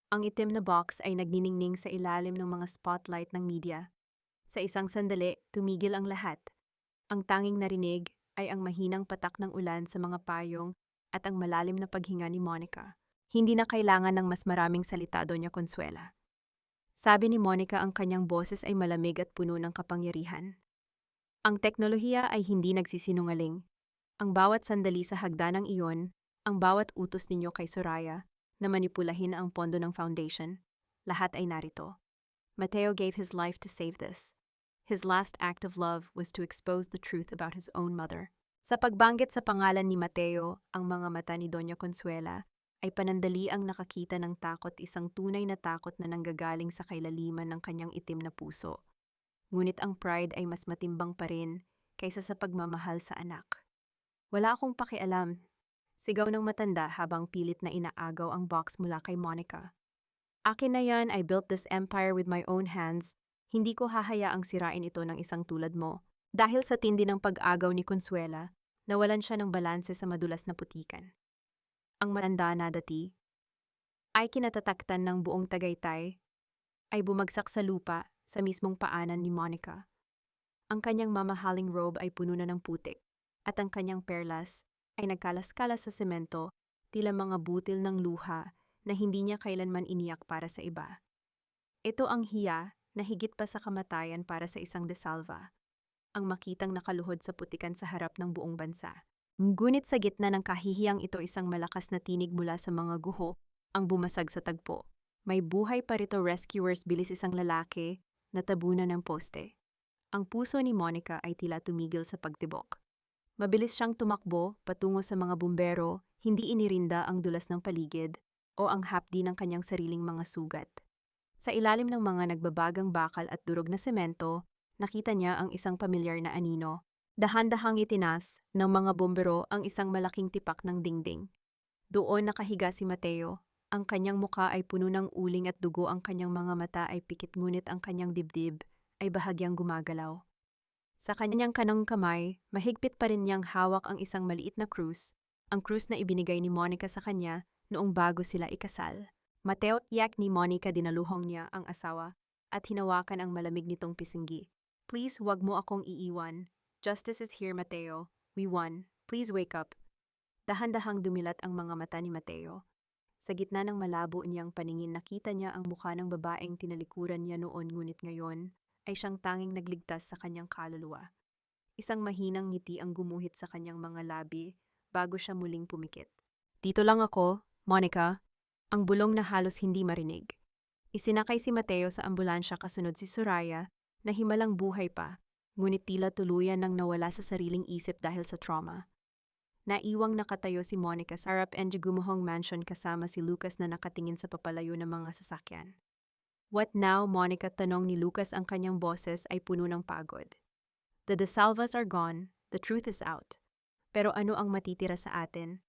Ang itim na box ay nagniningning sa ilalim ng mga spotlight ng media. Sa isang sandali, tumigil ang lahat. Ang tanging narinig ay ang mahinang patak ng ulan sa mga payong at ang malalim na paghinga ni Monica. Hindi na kailangan ng mas maraming salita, Doña Consuela. Sabi ni Monica, ang kanyang boses ay malamig at puno ng kapangyarihan. Ang teknolohiya ay hindi nagsisinungaling. Ang bawat sandali sa hagdanang iyon, ang bawat utos ninyo kay Soraya na manipulahin ang pondo ng foundation, lahat ay narito. Mateo gave his life to save this. His last act of love was to expose the truth about his own mother. Sa pagbanggit sa pangalan ni Mateo, ang mga mata ni Doña Consuela ay panandaliang nakakita ng takot, isang tunay na takot na nanggagaling sa kailaliman ng kanyang itim na puso. Ngunit ang pride ay mas matimbang pa rin kaysa sa pagmamahal sa anak. Wala akong pakialam, sigaw ng matanda habang pilit na inaagaw ang box mula kay Monica. Akin na yan, I built this empire with my own hands. Hindi ko hahayaang sirain ito ng isang tulad mo. Dahil sa tindi ng pag-agaw ni Consuela, nawalan siya ng balanse sa madulas na putikan. Ang matanda na dati ay kinatataktan ng buong Tagaytay ay bumagsak sa lupa sa mismong paanan ni Monica. Ang kanyang mamahaling robe ay puno na ng putik at ang kanyang perlas ay nagkalas-kalas sa semento, tila mga butil ng luha na hindi niya kailanman iniyak para sa iba. Ito ang hiya na higit pa sa kamatayan para sa isang De Salva, ang makitang nakaluhod sa putikan sa harap ng buong bansa. Ngunit sa gitna ng kahihiyang ito, isang malakas na tinig mula sa mga guho ang bumasag sa tagpo. May buhay pa rito rescuers bilis isang lalaki na tabunan ng poste. Ang puso ni Monica ay tila tumigil sa pagtibok. Mabilis siyang tumakbo patungo sa mga bumbero, hindi inirinda ang dulas ng paligid o ang hapdi ng kanyang sariling mga sugat. Sa ilalim ng mga nagbabagang bakal at durog na semento, nakita niya ang isang pamilyar na anino. Dahan-dahang itinas ng mga bumbero ang isang malaking tipak ng dingding. Doon nakahiga si Mateo. Ang kanyang muka ay puno ng uling at dugo, ang kanyang mga mata ay pikit ngunit ang kanyang dibdib ay bahagyang gumagalaw. Sa kanyang kanang kamay, mahigpit pa rin niyang hawak ang isang maliit na krus, ang krus na ibinigay ni Monica sa kanya noong bago sila ikasal. Mateo, iyak ni Monica, dinaluhong niya ang asawa at hinawakan ang malamig nitong pisinggi. Please, wag mo akong iiwan. Justice is here, Mateo. We won. Please wake up. Dahan-dahang dumilat ang mga mata ni Mateo. Sa gitna ng malabo niyang paningin, nakita niya ang mukha ng babaeng tinalikuran niya noon, ngunit ngayon ay siyang tanging nagligtas sa kanyang kaluluwa. Isang mahinang ngiti ang gumuhit sa kanyang mga labi bago siya muling pumikit. Dito lang ako, Monica, ang bulong na halos hindi marinig. Isinakay si Mateo sa ambulansya, kasunod si Soraya na himalang buhay pa, ngunit tila tuluyan nang nawala sa sariling isip dahil sa trauma. Naiwang nakatayo si Monica sa harap ng gumuhong mansion kasama si Lucas na nakatingin sa papalayo ng mga sasakyan. What now, Monica? Tanong ni Lucas, ang kanyang boses ay puno ng pagod. The De Salvas are gone, the truth is out. Pero ano ang matitira sa atin?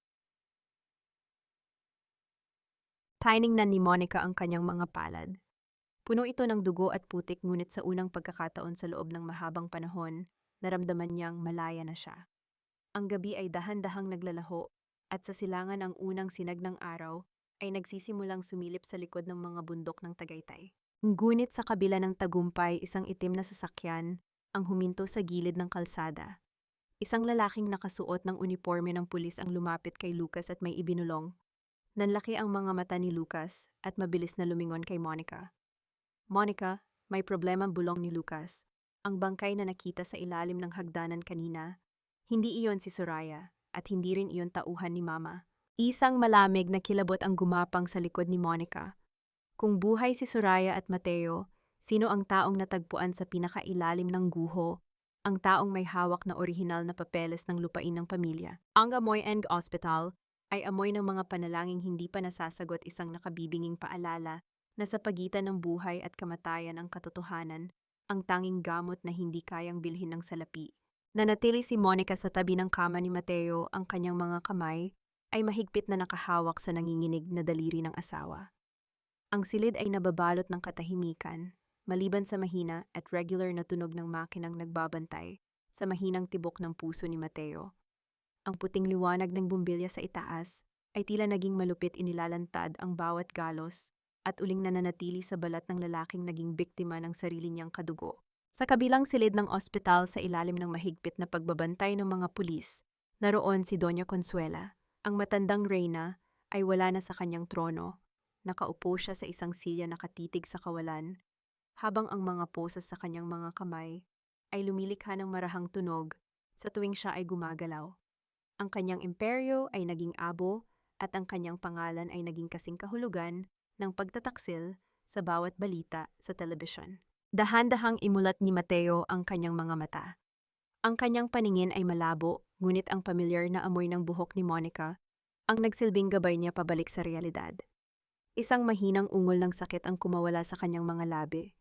Tiningnan ni Monica ang kanyang mga palad. Puno ito ng dugo at putik, ngunit sa unang pagkakataon sa loob ng mahabang panahon, naramdaman niyang malaya na siya. Ang gabi ay dahan-dahang naglalaho at sa silangan ang unang sinag ng araw ay nagsisimulang sumilip sa likod ng mga bundok ng Tagaytay. Ngunit sa kabila ng tagumpay, isang itim na sasakyan ang huminto sa gilid ng kalsada. Isang lalaking nakasuot ng uniforme ng pulis ang lumapit kay Lucas at may ibinulong. Nanlaki ang mga mata ni Lucas at mabilis na lumingon kay Monica. Monica, may problema, bulong ni Lucas. Ang bangkay na nakita sa ilalim ng hagdanan kanina, hindi iyon si Soraya at hindi rin iyon tauhan ni Mama. Isang malamig na kilabot ang gumapang sa likod ni Monica. Kung buhay si Soraya at Mateo, sino ang taong natagpuan sa pinakailalim ng guho, ang taong may hawak na orihinal na papeles ng lupain ng pamilya? Ang amoy ng ospital ay amoy ng mga panalangin hindi pa nasasagot, isang nakabibinging paalala na sa pagitan ng buhay at kamatayan ang katotohanan, ang tanging gamot na hindi kayang bilhin ng salapi. Nanatili si Monica sa tabi ng kama ni Mateo, ang kanyang mga kamay ay mahigpit na nakahawak sa nanginginig na daliri ng asawa. Ang silid ay nababalot ng katahimikan, maliban sa mahina at regular na tunog ng makinang nagbabantay sa mahinang tibok ng puso ni Mateo. Ang puting liwanag ng bumbilya sa itaas ay tila naging malupit, inilalantad ang bawat galos at uling nananatili sa balat ng lalaking naging biktima ng sarili niyang kadugo. Sa kabilang silid ng ospital, sa ilalim ng mahigpit na pagbabantay ng mga pulis, naroon si Doña Consuela. Ang matandang reyna ay wala na sa kanyang trono. Nakaupo siya sa isang silya, nakatitig sa kawalan, habang ang mga posas sa kanyang mga kamay ay lumilikha ng marahang tunog sa tuwing siya ay gumagalaw. Ang kanyang imperyo ay naging abo at ang kanyang pangalan ay naging kasing kahulugan ng pagtataksil sa bawat balita sa telebisyon. Dahan-dahang imulat ni Mateo ang kanyang mga mata. Ang kanyang paningin ay malabo, ngunit ang pamilyar na amoy ng buhok ni Monica ang nagsilbing gabay niya pabalik sa realidad. Isang mahinang ungol ng sakit ang kumawala sa kanyang mga labi.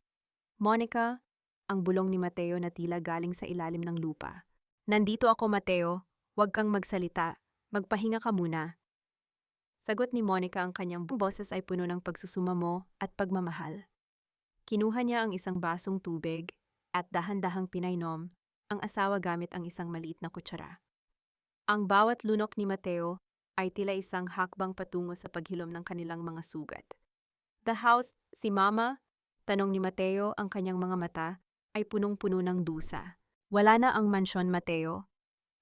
Monica, ang bulong ni Mateo na tila galing sa ilalim ng lupa. Nandito ako, Mateo. Huwag kang magsalita. Magpahinga ka muna. Sagot ni Monica, ang kanyang boses ay puno ng pagsusumamo at pagmamahal. Kinuha niya ang isang basong tubig at dahan-dahang pinainom ang asawa gamit ang isang maliit na kutsara. Ang bawat lunok ni Mateo ay tila isang hakbang patungo sa paghilom ng kanilang mga sugat. The house, si Mama? Tanong ni Mateo, ang kanyang mga mata ay punong-puno ng dusa. Wala na ang mansyon, Mateo.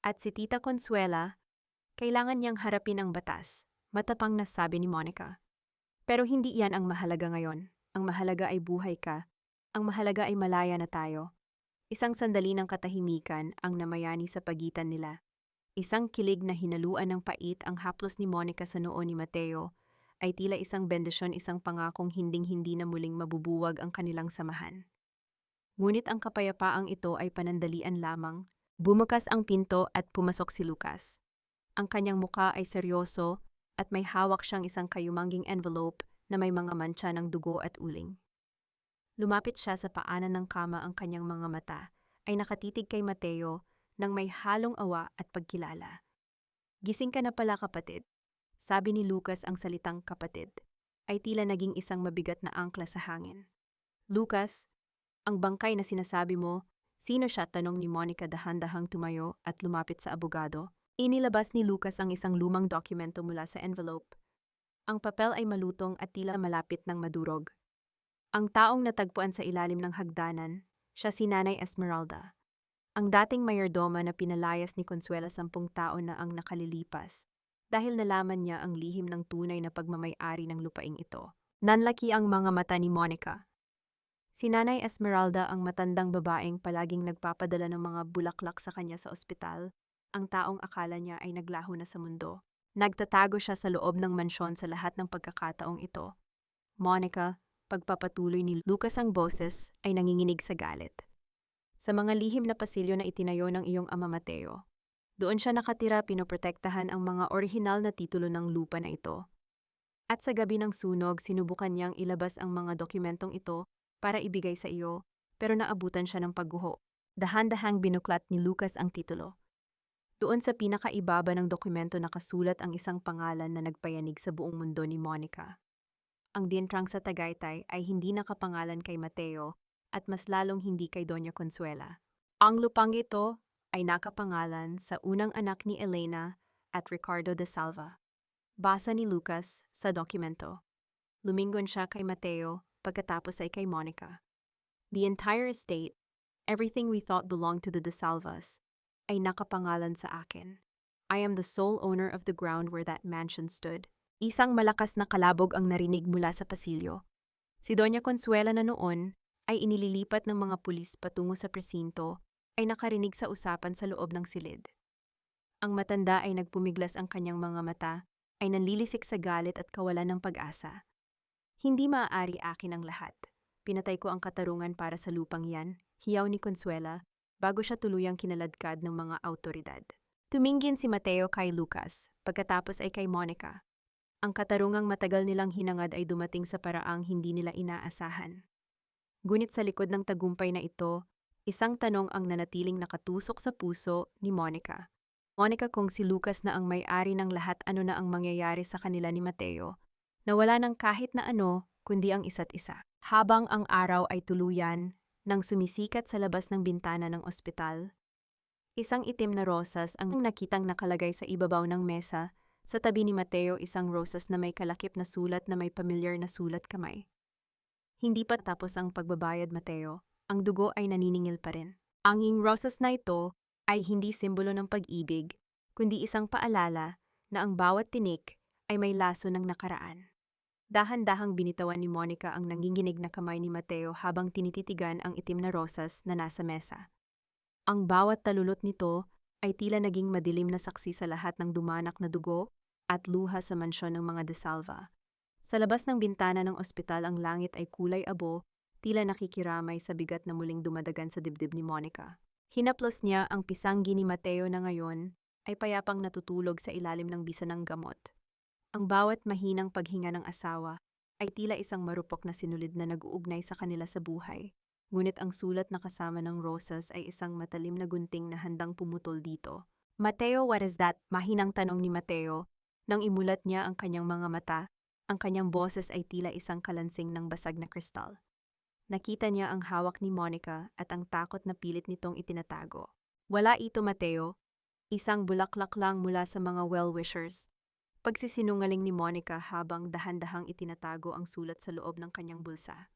At si Tita Consuela, kailangan niyang harapin ang batas, matapang na sabi ni Monica. Pero hindi iyan ang mahalaga ngayon. Ang mahalaga ay buhay ka. Ang mahalaga ay malaya na tayo. Isang sandali ng katahimikan ang namayani sa pagitan nila. Isang kilig na hinaluan ng pait ang haplos ni Monica sa noo ni Mateo ay tila isang bendisyon, isang pangakong hinding-hindi na muling mabubuwag ang kanilang samahan. Ngunit ang kapayapaang ito ay panandalian lamang. Bumukas ang pinto at pumasok si Lucas. Ang kanyang muka ay seryoso at may hawak siyang isang kayumanging envelope na may mga mantsa ng dugo at uling. Lumapit siya sa paanan ng kama, ang kanyang mga mata ay nakatitig kay Mateo nang may halong awa at pagkilala. "Gising ka na pala, kapatid." Sabi ni Lucas. Ang salitang kapatid ay tila naging isang mabigat na angkla sa hangin. "Lucas, ang bangkay na sinasabi mo, sino siya?" tanong ni Monica, dahan-dahang tumayo at lumapit sa abogado. Inilabas ni Lucas ang isang lumang dokumento mula sa envelope. Ang papel ay malutong at tila malapit ng madurog. Ang taong natagpuan sa ilalim ng hagdanan, siya si Nanay Esmeralda, ang dating mayordoma na pinalayas ni Consuela 10 taon na ang nakalilipas dahil nalaman niya ang lihim ng tunay na pagmamay-ari ng lupaing ito. Nanlaki ang mga mata ni Monica. Si Nanay Esmeralda, ang matandang babaeng palaging nagpapadala ng mga bulaklak sa kanya sa ospital, ang taong akala niya ay naglaho na sa mundo. Nagtatago siya sa loob ng mansyon sa lahat ng pagkakataong ito. "Monica," pagpapatuloy ni Lucas, ang boses ay nanginginig sa galit. "Sa mga lihim na pasilyo na itinayo ng iyong ama Mateo, doon siya nakatira, pinoprotektahan ang mga orihinal na titulo ng lupa na ito. At sa gabi ng sunog, sinubukan niyang ilabas ang mga dokumentong ito para ibigay sa iyo, pero naabutan siya ng pagguho." Dahan-dahang binuklat ni Lucas ang titulo. Doon sa pinakaibaba ng dokumento nakasulat ang isang pangalan na nagpayanig sa buong mundo ni Monica. Ang dintrang sa Tagaytay ay hindi nakapangalan kay Mateo at mas lalong hindi kay Doña Consuela. Ang lupang ito ay nakapangalan sa unang anak ni Elena at Ricardo de Salva. Basa ni Lucas sa dokumento. Lumingon siya kay Mateo, pagkatapos ay kay Monica. "The entire estate, everything we thought belonged to the De Salvas, ay nakapangalan sa akin. I am the sole owner of the ground where that mansion stood." Isang malakas na kalabog ang narinig mula sa pasilyo. Si Doña Consuela, na noon ay inililipat ng mga pulis patungo sa presinto, ay nakarinig sa usapan sa loob ng silid. Ang matanda ay nagpumiglas, ang kanyang mga mata ay nanlilisik sa galit at kawalan ng pag-asa. "Hindi maaari akin ang lahat. Pinatay ko ang katarungan para sa lupang yan," hiyaw ni Consuela bago siya tuluyang kinaladkad ng mga awtoridad. Tumingin si Mateo kay Lucas, pagkatapos ay kay Monica. Ang katarungang matagal nilang hinangad ay dumating sa paraang hindi nila inaasahan. Ngunit sa likod ng tagumpay na ito, isang tanong ang nanatiling nakatusok sa puso ni Monica. Monica, kung si Lucas na ang may-ari ng lahat, ano na ang mangyayari sa kanila ni Mateo, na wala ng kahit na ano kundi ang isa't isa? Habang ang araw ay tuluyan nang sumisikat sa labas ng bintana ng ospital, isang itim na rosas ang nakitang nakalagay sa ibabaw ng mesa. Sa tabi ni Mateo, isang rosas na may kalakip na sulat na may pamilyar na sulat kamay. Hindi pa tapos ang pagbabayad, Mateo. Ang dugo ay naniningil pa rin. Ang rosas na ito ay hindi simbolo ng pag-ibig, kundi isang paalala na ang bawat tinik ay may laso ng nakaraan. Dahan-dahang binitawan ni Monica ang nanginginig na kamay ni Mateo habang tinititigan ang itim na rosas na nasa mesa. Ang bawat talulot nito ay tila naging madilim na saksi sa lahat ng dumanak na dugo at luha sa mansyon ng mga De Salva. Sa labas ng bintana ng ospital, ang langit ay kulay abo, tila nakikiramay sa bigat na muling dumadagan sa dibdib ni Monica. Hinaplos niya ang pisanggi ni Mateo na ngayon ay payapang natutulog sa ilalim ng bisa ng gamot. Ang bawat mahinang paghinga ng asawa ay tila isang marupok na sinulid na nag-uugnay sa kanila sa buhay. Ngunit ang sulat na kasama ng rosas ay isang matalim na gunting na handang pumutol dito. "Mateo, what is that?" mahinang tanong ni Mateo. Nang imulat niya ang kanyang mga mata, ang kanyang boses ay tila isang kalansing ng basag na kristal. Nakita niya ang hawak ni Monica at ang takot na pilit nitong itinatago. "Wala ito, Mateo. Isang bulaklak lang mula sa mga well-wishers." Pagsisinungaling ni Monica habang dahan-dahang itinatago ang sulat sa loob ng kanyang bulsa.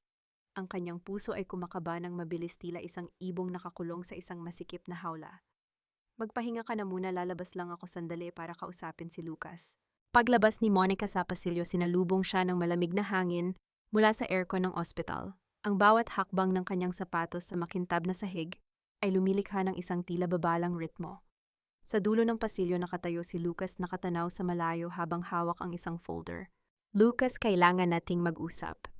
Ang kanyang puso ay kumakaba ng mabilis, tila isang ibong nakakulong sa isang masikip na hawla. "Magpahinga ka na muna, lalabas lang ako sandali para kausapin si Lucas." Paglabas ni Monica sa pasilyo, sinalubong siya ng malamig na hangin mula sa aircon ng ospital. Ang bawat hakbang ng kanyang sapatos sa makintab na sahig ay lumilikha ng isang tila babalang ritmo. Sa dulo ng pasilyo nakatayo si Lucas, nakatanaw sa malayo habang hawak ang isang folder. Lucas, kailangan nating mag-usap.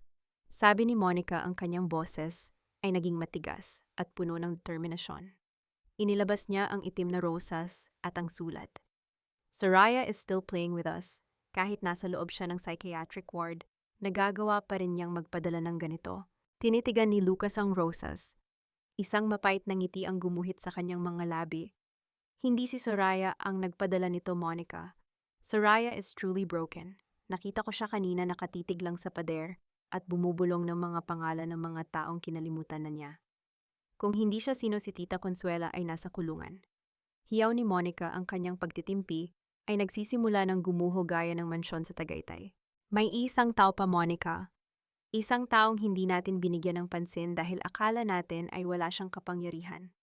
Sabi ni Monica, ang kanyang boses ay naging matigas at puno ng determinasyon. Inilabas niya ang itim na rosas at ang sulat. Soraya is still playing with us. Kahit nasa loob siya ng psychiatric ward, nagagawa pa rin niyang magpadala ng ganito. Tinitigan ni Lucas ang rosas. Isang mapait na ngiti ang gumuhit sa kanyang mga labi. Hindi si Soraya ang nagpadala nito, Monica. Soraya is truly broken. Nakita ko siya kanina nakatitig lang sa pader at bumubulong ng mga pangalan ng mga taong kinalimutan na niya. Kung hindi siya sino si Tita Consuela ay nasa kulungan. Hiyaw ni Monica, ang kanyang pagtitimpi ay nagsisimula ng gumuho gaya ng mansyon sa Tagaytay. May isang tao pa, Monica. Isang taong hindi natin binigyan ng pansin dahil akala natin ay wala siyang kapangyarihan.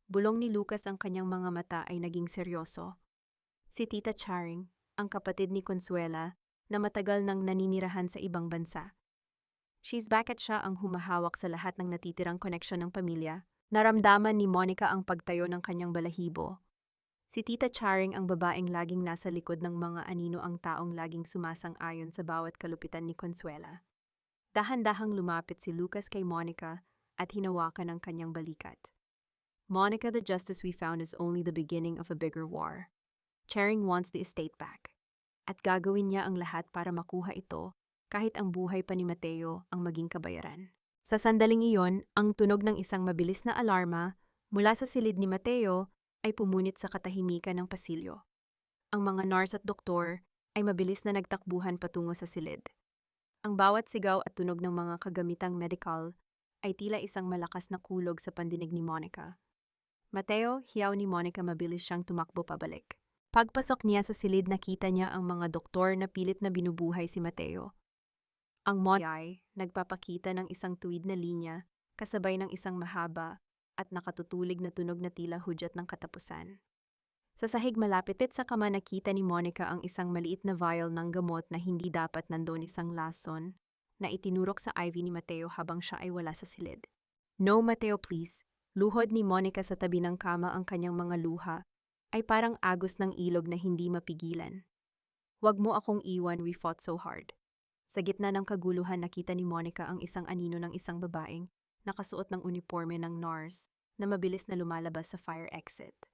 Bulong ni Lucas, ang kanyang mga mata ay naging seryoso. Si Tita Charing, ang kapatid ni Consuela, na matagal nang naninirahan sa ibang bansa. She's back at siya ang humahawak sa lahat ng natitirang koneksyon ng pamilya. Naramdaman ni Monica ang pagtayo ng kanyang balahibo. Si Tita Charing, ang babaeng laging nasa likod ng mga anino, ang taong laging sumasang-ayon sa bawat kalupitan ni Consuela. Dahan-dahang lumapit si Lucas kay Monica at hinawakan ang kanyang balikat. Monica, the justice we found is only the beginning of a bigger war. Charing wants the estate back. At gagawin niya ang lahat para makuha ito, kahit ang buhay pa ni Mateo ang maging kabayaran. Sa sandaling iyon, ang tunog ng isang mabilis na alarma mula sa silid ni Mateo ay pumunit sa katahimikan ng pasilyo. Ang mga nurse at doktor ay mabilis na nagtakbuhan patungo sa silid. Ang bawat sigaw at tunog ng mga kagamitang medical ay tila isang malakas na kulog sa pandinig ni Monica. Mateo, hiyaw ni Monica, mabilis siyang tumakbo pabalik. Pagpasok niya sa silid, nakita niya ang mga doktor na pilit na binubuhay si Mateo. Ang Monica ay nagpapakita ng isang tuwid na linya kasabay ng isang mahaba at nakatutulig na tunog na tila hudyat ng katapusan. Sa sahig malapit sa kama, nakita ni Monica ang isang maliit na vial ng gamot na hindi dapat nandoon, isang lason na itinurok sa IV ni Mateo habang siya ay wala sa silid. "No, Mateo, please." Luhod ni Monica sa tabi ng kama, ang kanyang mga luha ay parang agos ng ilog na hindi mapigilan. "Wag mo akong iwan, we fought so hard." Sa gitna ng kaguluhan, nakita ni Monica ang isang anino ng isang babaeng nakasuot ng uniforme ng nurse na mabilis na lumalabas sa fire exit.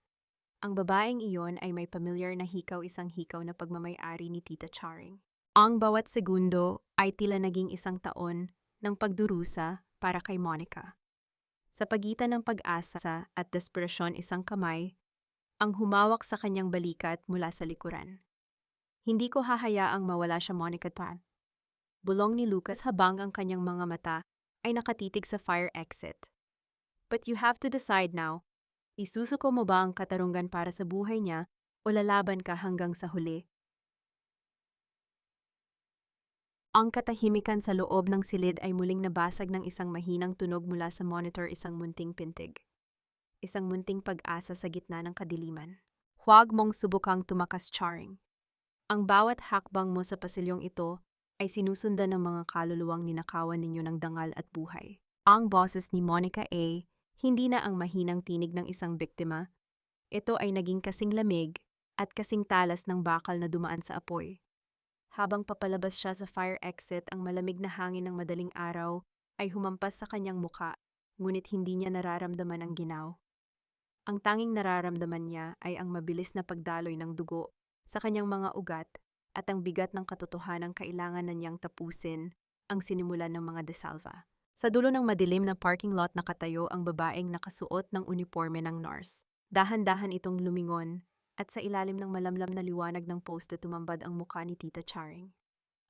Ang babaeng iyon ay may pamilyar na hikaw, isang hikaw na pagmamay-ari ni Tita Charing. Ang bawat segundo ay tila naging isang taon ng pagdurusa para kay Monica. Sa pagitan ng pag-asa at desperasyon, isang kamay ang humawak sa kanyang balikat mula sa likuran. "Hindi ko hahayaang mawala siya, Monica Tan." Bulong ni Lucas habang ang kanyang mga mata ay nakatitig sa fire exit. "But you have to decide now. Isusuko mo ba ang katarungan para sa buhay niya o lalaban ka hanggang sa huli?" Ang katahimikan sa loob ng silid ay muling nabasag ng isang mahinang tunog mula sa monitor, isang munting pintig. Isang munting pag-asa sa gitna ng kadiliman. "Huwag mong subukang tumakas, Charing. Ang bawat hakbang mo sa pasilyong ito ay sinusundan ng mga kaluluwang ninakawan ninyo ng dangal at buhay." Ang boses ni Monica A. hindi na ang mahinang tinig ng isang biktima. Ito ay naging kasing lamig at kasing talas ng bakal na dumaan sa apoy. Habang papalabas siya sa fire exit, ang malamig na hangin ng madaling araw ay humampas sa kanyang muka, ngunit hindi niya nararamdaman ang ginaw. Ang tanging nararamdaman niya ay ang mabilis na pagdaloy ng dugo sa kanyang mga ugat at ang bigat ng katotohanang kailangan na niyang tapusin ang sinimulan ng mga De Salva. Sa dulo ng madilim na parking lot, nakatayo ang babaeng nakasuot ng uniforme ng nurse. Dahan-dahan itong lumingon at sa ilalim ng malamlam na liwanag ng poste tumambad ang mukha ni Tita Charing.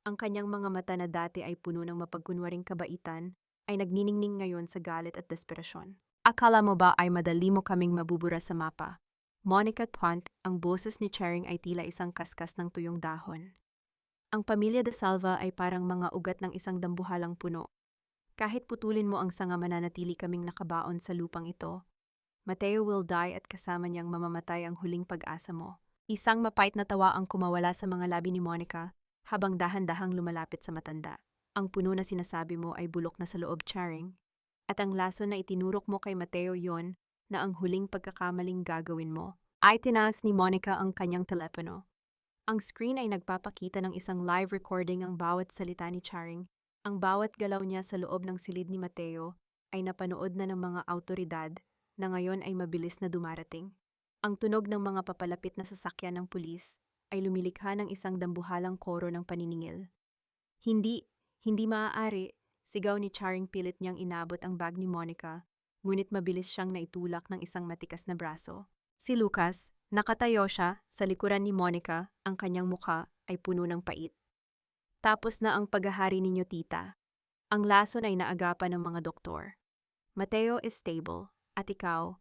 Ang kanyang mga mata na dati ay puno ng mapagkunwaring kabaitan ay nagniningning ngayon sa galit at desperasyon. "Akala mo ba ay madali mo kaming mabubura sa mapa?" Monica Pont, ang boses ni Charing ay tila isang kaskas ng tuyong dahon. "Ang pamilya De Salva ay parang mga ugat ng isang dambuhalang puno. Kahit putulin mo ang sanga, mananatili kaming nakabaon sa lupang ito. Mateo will die at kasama niyang mamamatay ang huling pag-asa mo." Isang mapait na tawa ang kumawala sa mga labi ni Monica habang dahan-dahang lumalapit sa matanda. "Ang puno na sinasabi mo ay bulok na sa loob, Charing. At ang lason na itinurok mo kay Mateo, yon na ang huling pagkakamaling gagawin mo." Ay tinaas ni Monica ang kanyang telepono. Ang screen ay nagpapakita ng isang live recording ang bawat salita ni Charing. Ang bawat galaw niya sa loob ng silid ni Mateo ay napanood na ng mga awtoridad na ngayon ay mabilis na dumarating. Ang tunog ng mga papalapit na sasakyan ng pulis ay lumilikha ng isang dambuhalang koro ng paniningil. Hindi maaari, sigaw ni Charing pilit niyang inabot ang bag ni Monica, ngunit mabilis siyang naitulak ng isang matikas na braso. Si Lucas, nakatayo siya sa likuran ni Monica, ang kanyang mukha ay puno ng pait. Tapos na ang paghahari ninyo, tita. Ang lason ay naagapan ng mga doktor. Mateo is stable, at ikaw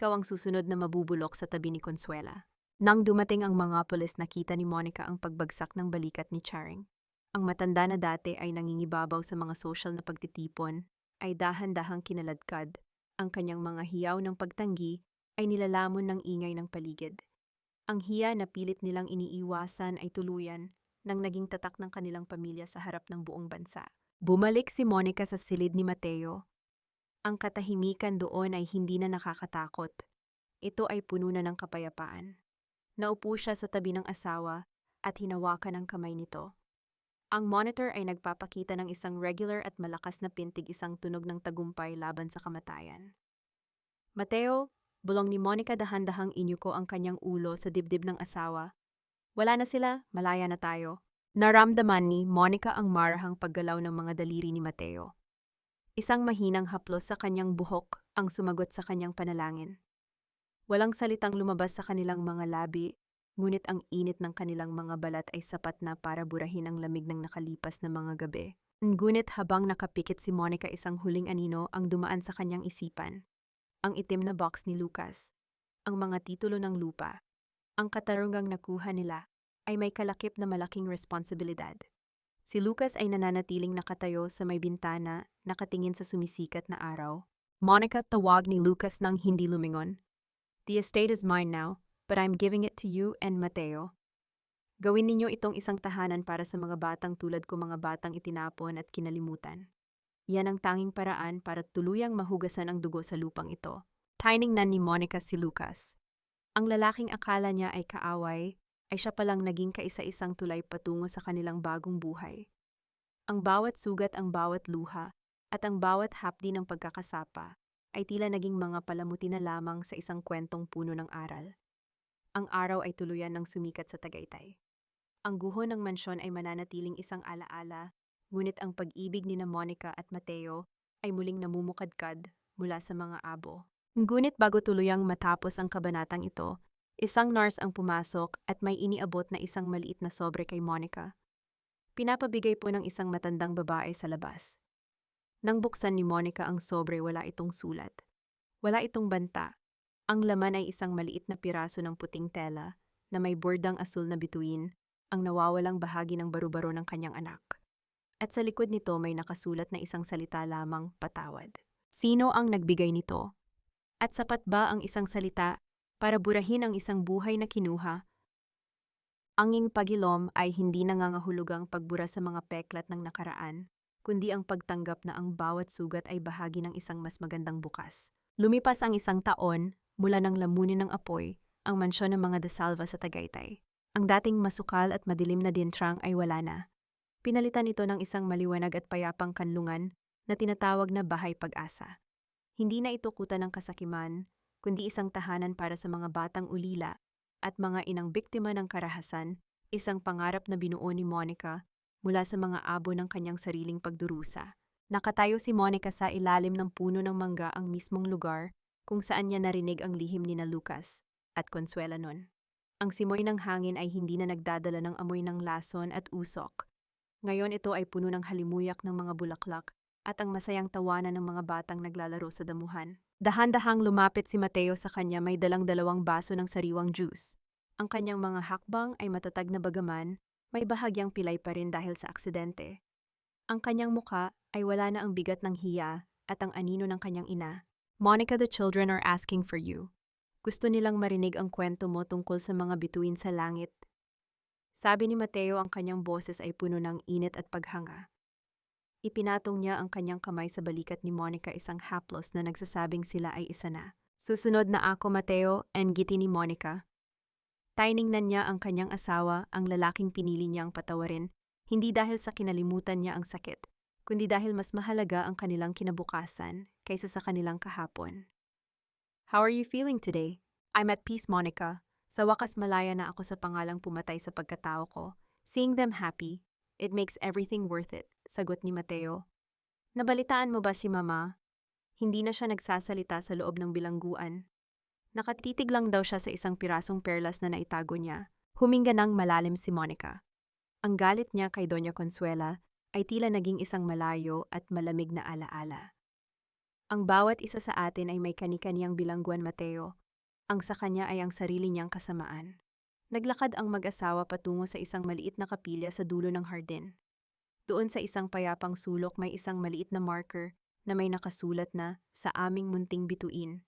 ang susunod na mabubulok sa tabi ni Consuela. Nang dumating ang mga pulis, nakita ni Monica ang pagbagsak ng balikat ni Charing. Ang matanda na dati ay nangingibabaw sa mga social na pagtitipon, ay dahan-dahang kinaladkad. Ang kanyang mga hiyaw ng pagtanggi ay nilalamon ng ingay ng paligid. Ang hiya na pilit nilang iniiwasan ay tuluyan nang naging tatak ng kanilang pamilya sa harap ng buong bansa. Bumalik si Monica sa silid ni Mateo. Ang katahimikan doon ay hindi na nakakatakot. Ito ay puno na ng kapayapaan. Naupo siya sa tabi ng asawa at hinawakan ang kamay nito. Ang monitor ay nagpapakita ng isang regular at malakas na pintig, isang tunog ng tagumpay laban sa kamatayan. Mateo, bulong ni Monica, dahan-dahang inyuko ang kanyang ulo sa dibdib ng asawa. Wala na sila, malaya na tayo. Naramdaman ni Monica ang marahang paggalaw ng mga daliri ni Mateo. Isang mahinang haplos sa kanyang buhok ang sumagot sa kanyang panalangin. Walang salitang lumabas sa kanilang mga labi, ngunit ang init ng kanilang mga balat ay sapat na para burahin ang lamig ng nakalipas na mga gabi. Ngunit habang nakapikit si Monica, isang huling anino ang dumaan sa kanyang isipan. Ang itim na box ni Lucas, ang mga titulo ng lupa, ang katarungang nakuha nila, ay may kalakip na malaking responsibilidad. Si Lucas ay nananatiling nakatayo sa may bintana, nakatingin sa sumisikat na araw. Monica, tawag ni Lucas nang hindi lumingon. The estate is mine now, but I'm giving it to you and Mateo. Gawin ninyo itong isang tahanan para sa mga batang tulad ko, mga batang itinapon at kinalimutan. Yan ang tanging paraan para tuluyang mahugasan ang dugo sa lupang ito. Tiningnan ni Monica si Lucas. Ang lalaking akala niya ay kaaway, ay siya palang naging kaisa-isang tulay patungo sa kanilang bagong buhay. Ang bawat sugat, ang bawat luha, at ang bawat hapdi ng pagkakasapa ay tila naging mga palamuti na lamang sa isang kwentong puno ng aral. Ang araw ay tuluyan ng sumikat sa Tagaytay. Ang guho ng mansyon ay mananatiling isang alaala, ngunit ang pag-ibig ni na Monica at Mateo ay muling namumukadkad mula sa mga abo. Ngunit bago tuluyang matapos ang kabanatang ito, isang nurse ang pumasok at may iniabot na isang maliit na sobre kay Monica. Pinapabigay po ng isang matandang babae sa labas. Nang buksan ni Monica ang sobre, wala itong sulat. Wala itong banta. Ang laman ay isang maliit na piraso ng puting tela na may bordang asul na bituin, ang nawawalang bahagi ng baro-baro ng kanyang anak. At sa likod nito may nakasulat na isang salita lamang, patawad. Sino ang nagbigay nito? At sapat ba ang isang salita para burahin ang isang buhay na kinuha? Anging pagilom ay hindi nangangahulugang pagbura sa mga peklat ng nakaraan, kundi ang pagtanggap na ang bawat sugat ay bahagi ng isang mas magandang bukas. Lumipas ang isang taon, mula nang lamunin ng apoy, ang mansyon ng mga De Salva sa Tagaytay. Ang dating masukal at madilim na dintrang ay wala na. Pinalitan ito ng isang maliwanag at payapang kanlungan na tinatawag na Bahay Pag-asa. Hindi na ito kuta ng kasakiman, kundi isang tahanan para sa mga batang ulila at mga inang biktima ng karahasan, isang pangarap na binuo ni Monica mula sa mga abo ng kanyang sariling pagdurusa. Nakatayo si Monica sa ilalim ng puno ng mangga, ang mismong lugar kung saan niya narinig ang lihim ni na Lucas at Consuela noon. Ang simoy ng hangin ay hindi na nagdadala ng amoy ng lason at usok. Ngayon ito ay puno ng halimuyak ng mga bulaklak at ang masayang tawanan ng mga batang naglalaro sa damuhan. Dahan-dahang lumapit si Mateo sa kanya, may dalang 2 baso ng sariwang juice. Ang kanyang mga hakbang ay matatag na bagaman, may bahagyang pilay pa rin dahil sa aksidente. Ang kanyang muka ay wala na ang bigat ng hiya at ang anino ng kanyang ina. Monica, the children are asking for you. Gusto nilang marinig ang kwento mo tungkol sa mga bituin sa langit. Sabi ni Mateo, ang kanyang boses ay puno ng init at paghanga. Ipinatong niya ang kanyang kamay sa balikat ni Monica, isang haplos na nagsasabing sila ay isa na. Susunod na ako, Mateo, and ngiti ni Monica. Tiningnan niya ang kanyang asawa, ang lalaking pinili niyang patawarin, hindi dahil sa kinalimutan niya ang sakit, kundi dahil mas mahalaga ang kanilang kinabukasan kaysa sa kanilang kahapon. How are you feeling today? I'm at peace, Monica. Sa wakas malaya na ako sa pangalang pumatay sa pagkatao ko. Seeing them happy, it makes everything worth it, sagot ni Mateo. Nabalitaan mo ba si Mama? Hindi na siya nagsasalita sa loob ng bilangguan. Nakatitig lang daw siya sa isang pirasong perlas na naitago niya. Huminga ng malalim si Monica. Ang galit niya kay Doña Consuela ay tila naging isang malayo at malamig na alaala. Ang bawat isa sa atin ay may kani-kaniyang bilangguan, Mateo. Ang sa kanya ay ang sarili niyang kasamaan. Naglakad ang mag-asawa patungo sa isang maliit na kapilya sa dulo ng hardin. Doon sa isang payapang sulok may isang maliit na marker na may nakasulat na sa aming munting bituin.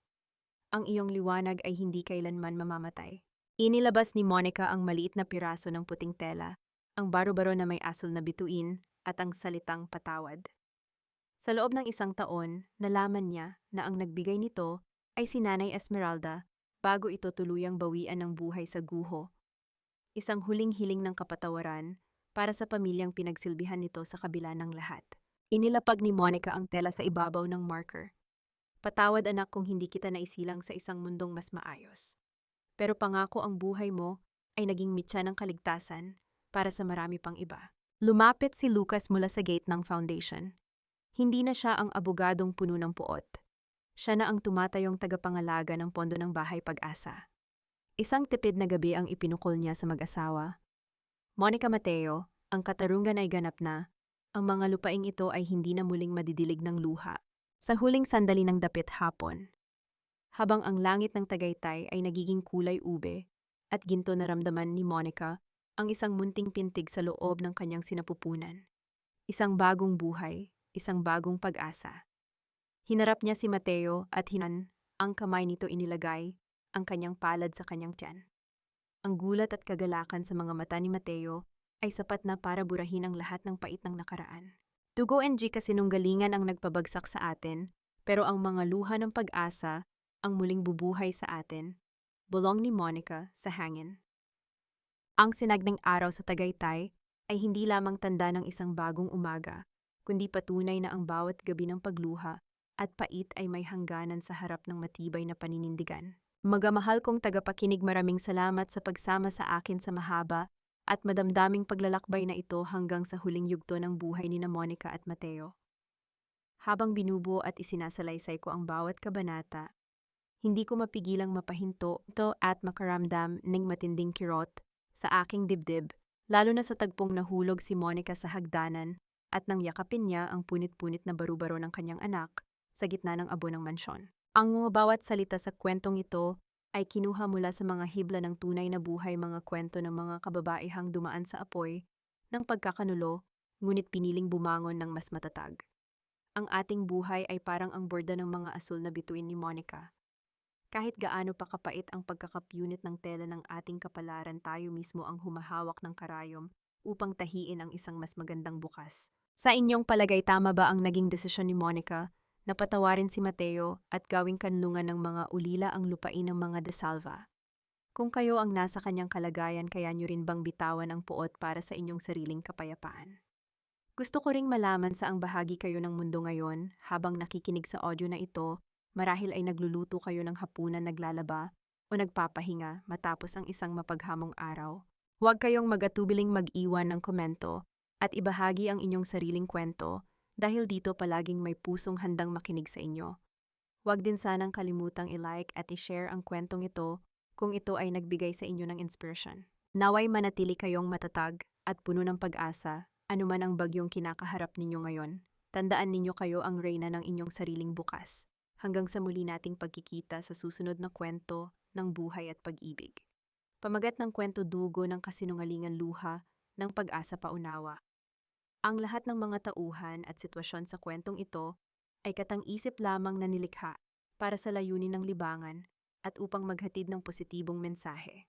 Ang iyong liwanag ay hindi kailanman mamamatay. Inilabas ni Monica ang maliit na piraso ng puting tela, ang baro-baro na may asul na bituin at ang salitang patawad. Sa loob ng isang taon, nalaman niya na ang nagbigay nito ay si Nanay Esmeralda bago ito tuluyang bawian ng buhay sa guho. Isang huling hiling ng kapatawaran para sa pamilyang pinagsilbihan nito sa kabila ng lahat. Inilapag ni Monica ang tela sa ibabaw ng marker. Patawad anak kung hindi kita naisilang sa isang mundong mas maayos. Pero pangako ang buhay mo ay naging mitya ng kaligtasan para sa marami pang iba. Lumapit si Lucas mula sa gate ng foundation. Hindi na siya ang abogadong puno ng puot. Siya na ang tumatayong tagapangalaga ng pondo ng Bahay Pag-asa. Isang tipid na gabi ang ipinukol niya sa mag-asawa. Monica, Mateo, ang katarungan ay ganap na. Ang mga lupaing ito ay hindi na muling madidilig ng luha. Sa huling sandali ng dapit hapon, habang ang langit ng Tagaytay ay nagiging kulay ube at ginto naramdaman ni Monica ang isang munting pintig sa loob ng kanyang sinapupunan. Isang bagong buhay, isang bagong pag-asa. Hinarap niya si Mateo at ang kamay nito inilagay ang kanyang palad sa kanyang tiyan. Ang gulat at kagalakan sa mga mata ni Mateo ay sapat na para burahin ang lahat ng pait ng nakaraan. Dugo and kasinunggalingan ang nagpabagsak sa atin, pero ang mga luha ng pag-asa ang muling bubuhay sa atin. Bulong ni Monica sa hangin. Ang sinagning araw sa Tagaytay ay hindi lamang tanda ng isang bagong umaga, kundi patunay na ang bawat gabi ng pagluha at pait ay may hangganan sa harap ng matibay na paninindigan. Magamahal kong tagapakinig, maraming salamat sa pagsama sa akin sa mahaba at madamdaming paglalakbay na ito hanggang sa huling yugto ng buhay ni Monica at Mateo. Habang binubuo at isinasalaysay ko ang bawat kabanata, hindi ko mapigilang mapahinto at makaramdam ng matinding kirot sa aking dibdib, lalo na sa tagpong nahulog si Monica sa hagdanan at nang yakapin niya ang punit-punit na baru-baro ng kanyang anak sa gitna ng abo ng mansyon. Ang mga bawat salita sa kwentong ito ay kinuha mula sa mga hibla ng tunay na buhay, mga kwento ng mga kababaihang dumaan sa apoy ng pagkakanulo, ngunit piniling bumangon ng mas matatag. Ang ating buhay ay parang ang borda ng mga asul na bituin ni Monica. Kahit gaano pa kapait ang pagkakapyunit ng tela ng ating kapalaran, tayo mismo ang humahawak ng karayom upang tahiin ang isang mas magandang bukas. Sa inyong palagay, tama ba ang naging desisyon ni Monica na patawarin si Mateo at gawing kanlungan ng mga ulila ang lupain ng mga De Salva? Kung kayo ang nasa kanyang kalagayan, kaya nyo rin bang bitawan ang puot para sa inyong sariling kapayapaan? Gusto ko ring malaman sa ang bahagi kayo ng mundo ngayon habang nakikinig sa audio na ito, marahil ay nagluluto kayo ng hapunan, naglalaba, o nagpapahinga matapos ang isang mapaghamong araw. Huwag kayong mag-atubiling mag-iwan ng komento at ibahagi ang inyong sariling kwento dahil dito palaging may pusong handang makinig sa inyo. Huwag din sanang kalimutang i-like at i-share ang kwentong ito kung ito ay nagbigay sa inyo ng inspirasyon. Naway manatili kayong matatag at puno ng pag-asa, anuman ang bagyong kinakaharap ninyo ngayon. Tandaan ninyo kayo ang reyna ng inyong sariling bukas. Hanggang sa muli nating pagkikita sa susunod na kwento ng buhay at pag-ibig. Pamagat ng kwento, dugo ng kasinungalingan, luha ng pag-asa, paunawa. Ang lahat ng mga tauhan at sitwasyon sa kwentong ito ay katang-isip lamang na nilikha para sa layunin ng libangan at upang maghatid ng positibong mensahe.